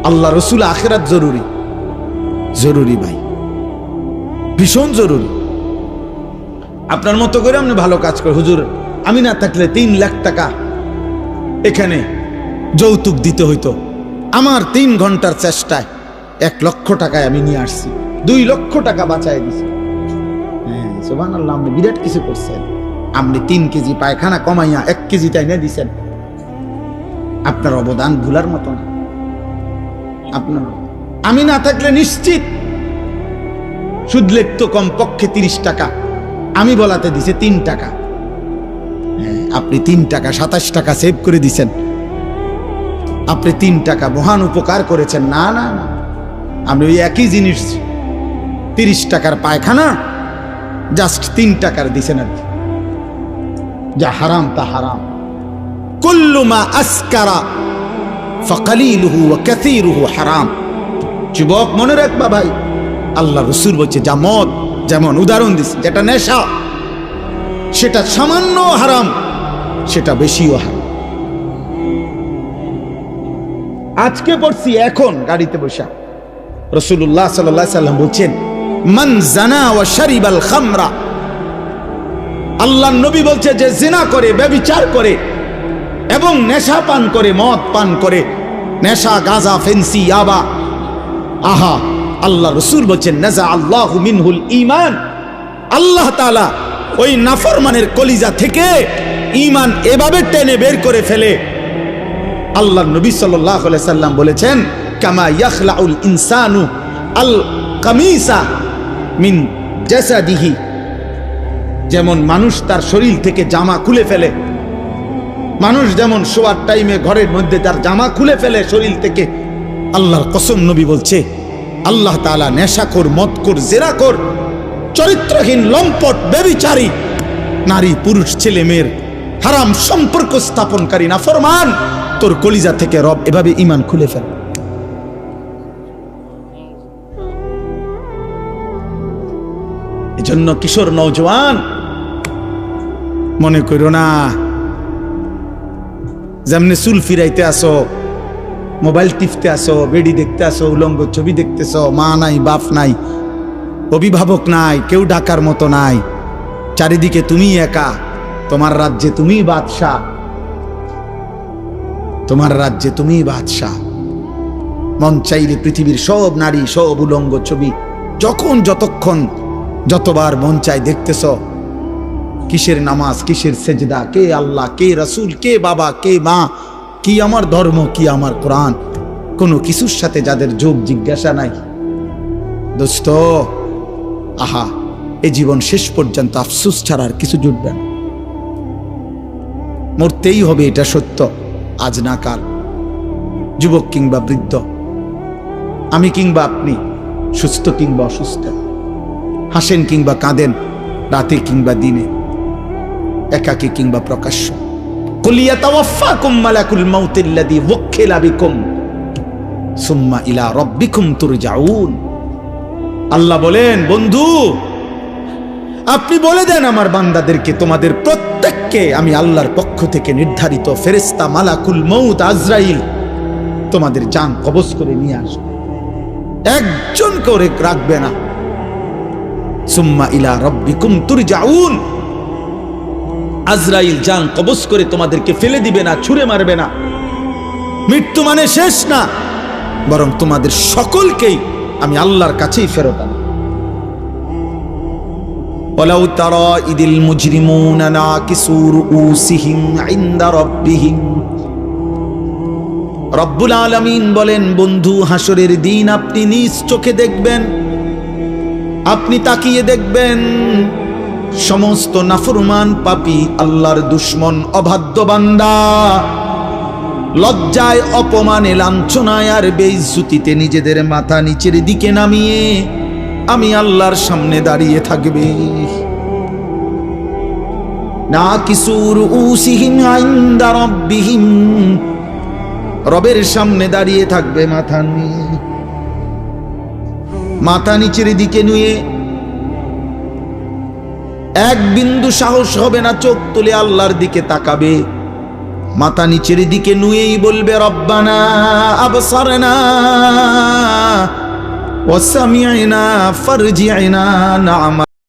আল্লাহ রসুল আখিরাত জরুরি, জরুরি ভাই, ভীষণ জরুরি। আপনার মতো করে আপনি ভালো কাজ করে, হুজুর আমি না থাকলে 3 লাখ টাকা এখানে যৌতুক দিতে হইতো, আমার 3 ঘন্টার চেষ্টায় 1 লক্ষ টাকায় আমি নিয়ে আসছি, 2 লক্ষ টাকা বাঁচায় দিছি। হ্যাঁ, সুবহানাল্লাহ, আপনি বিরাট কিছু করছেন। আপনি 3 কেজি পায়খানা কমাইয়া 1 কেজি তাই না দিছেন। আপনার অবদান ভুলার মতো না। আপনার, আমি না থাকলে নিশ্চিত সুদ লিখতো কমপক্ষে 30 টাকা, আমি বলাতে দিছে 3 টাকা। আপনি 3 টাকা 27 টাকা সেভ করে দিছেন। আপনি 3 টাকা মহান উপকার করেছেন। না না না, আপনি ওই একই জিনিস 30 টাকার পায়খানা জাস্ট 3 টাকার দিছেন আর কি। যা হারাম তা হারাম। কুল্লু মা আসকারা ফাকালিলুহু ওয়া কাসীরুহু হারাম। যুবক মনে রাখবা ভাই, আল্লাহ রাসূল বলছে যা মদ, যেমন উদাহরণ দিচ্ছে, যেটা নেশা সেটা সামান্য হারাম, সেটা বেশিও হারাম। আজকে পড়ছি এখন গাড়িতে বসা, রাসূলুল্লাহ সাল্লাল্লাহু আলাইহি সাল্লাম বলছেন মান জানা ওয়া শারিবাল খামরা, আল্লাহর নবী বলছে যে জিনা করে, ব্যভিচার করে এবং নেশা পান করে, মদ পান করে, নেশা, গাঁজা, ফেন্সি, ইয়াবা, আহা, আল্লাহ রাসূল বলছেন নাজা আল্লাহু মিনহুল ঈমান, আল্লাহ তাআলা ওই নাফরমানের কলিজা থেকে ঈমান এভাবে টেনে বের করে ফেলে। আল্লাহর নবী সাল্লাল্লাহু আলাইহি সাল্লাম বলেছেন কামা ইয়াখলাউল ইনসানু আল কামিসা মিন জাসাদিহি, যেমন মানুষ তার শরীর থেকে জামা খুলে ফেলে, মানুষ যেমন শোয়ার টাইমে ঘরের মধ্যে তার জামা খুলে ফেলে শরীর থেকে, আল্লাহর কসম নবী বলছে আল্লাহ তাআলা নেশাখোর, মদখোর, জেনাখোর চরিত্রহীন লম্পট ব্যভিচারী নারী পুরুষ ছেলে মেয়ের হারাম সম্পর্ক স্থাপনকারী নাফরমান, তোর কলিজা থেকে রব এভাবে ঈমান খুলে ফেল। এজন্য কিশোর নওজোয়ান, মনে করো না যেমনি চুল ফিরাইতে আসো, মোবাইল টিপতে আসো, বেডি দেখতে আসো, উলঙ্গ ছবি দেখতেছ, মা নাই, বাপ নাই, অভিভাবক নাই, কেউ ডাকার মতো নাই, চারিদিকে তুমি একা, তোমার রাজ্যে তুমি বাদশাহ, তোমার রাজ্যে তুমি বাদশাহ। মন চাইলে পৃথিবীর সব নারী, সব উলঙ্গ ছবি যখন যতক্ষণ যতবার মন চাই দেখতেছ। কিসের নামাজ, কিসের সেজদা, কে আল্লাহ, কে রাসূল, কে বাবা, কে মা, কি আমার ধর্ম, কি আমার কোরআন, কোনো কিছুর সাথে যাদের যোগ জিজ্ঞাসা নাই। দোস্ত, আহা, এ জীবন শেষ পর্যন্ত আফসোস ছাড়া আর কিছু জুটবে না। মরতেই হবে, এটা সত্য, আজ না কাল। যুবক কিংবা বৃদ্ধ, আমি কিংবা আপনি, সুস্থ কিংবা অসুস্থ, হাসেন কিংবা কাঁদেন, রাতে কিংবা দিনে, একাকী কিংবা প্রকাশ্য, কুল ইয়াতাওয়াফাকুম মালাকুল মাউতিল্লাযী ওয়াক্কিলা বিকুম সুম্মা ইলা রাব্বিকুম তুরজাউন। আল্লাহ বলেন, বন্ধু আপনি বলে দেন আমার বান্দাদেরকে, তোমাদের প্রত্যেককে আমি আল্লাহর পক্ষ থেকে নির্ধারিত ফেরেশতা মালাকুল মউত আজরাইল তোমাদের জান কবজ করে নিয়ে আসবে, একজন করে রাখবে না। সুম্মা ইলা রাব্বিকুম তুরজাউন, আজরাইল জান কবজ করে তোমাদেরকে ফেলে দিবে না, ছুঁড়ে মারবে না। মৃত্যু মানে শেষ না, বরং তোমাদের সকলকেই আমি আল্লাহর কাছেই ফেরত আনব। ওয়ালাউ তারা ইদিল মুজরিমুনা নাকিসু রুউসিহিম ইনদা রাব্বিহিম। রব্বুল আলামিন বলেন, বন্ধু হাসরের দিন আপনি নিজ চোখে দেখবেন, আপনি তাকিয়ে দেখবেন সমস্ত নাফরমান পাপী, আল্লাহর দুশমন, অবাধ্য বান্দা লজ্জায়, অপমানে, লাঞ্ছনায় আর বেইজ্জতিতে নিজেদের মাথা নিচের দিকে নামিয়ে আমি আল্লাহর সামনে দাঁড়িয়ে থাকবে। নাকিসু রুউসিহিম ইনদা রাব্বিহিম, রবের সামনে দাঁড়িয়ে থাকবে মাথা নিয়ে, মাথা নিচের দিকে নুয়ে, এক বিন্দু সাহস হবে না চোখ তুলে আল্লাহর দিকে তাকাবে। মাথা নিচের দিকে নুয়েই বলবে, রব্বানা আবসারনা ওয়া সামি'না ফারজি'না না'মাল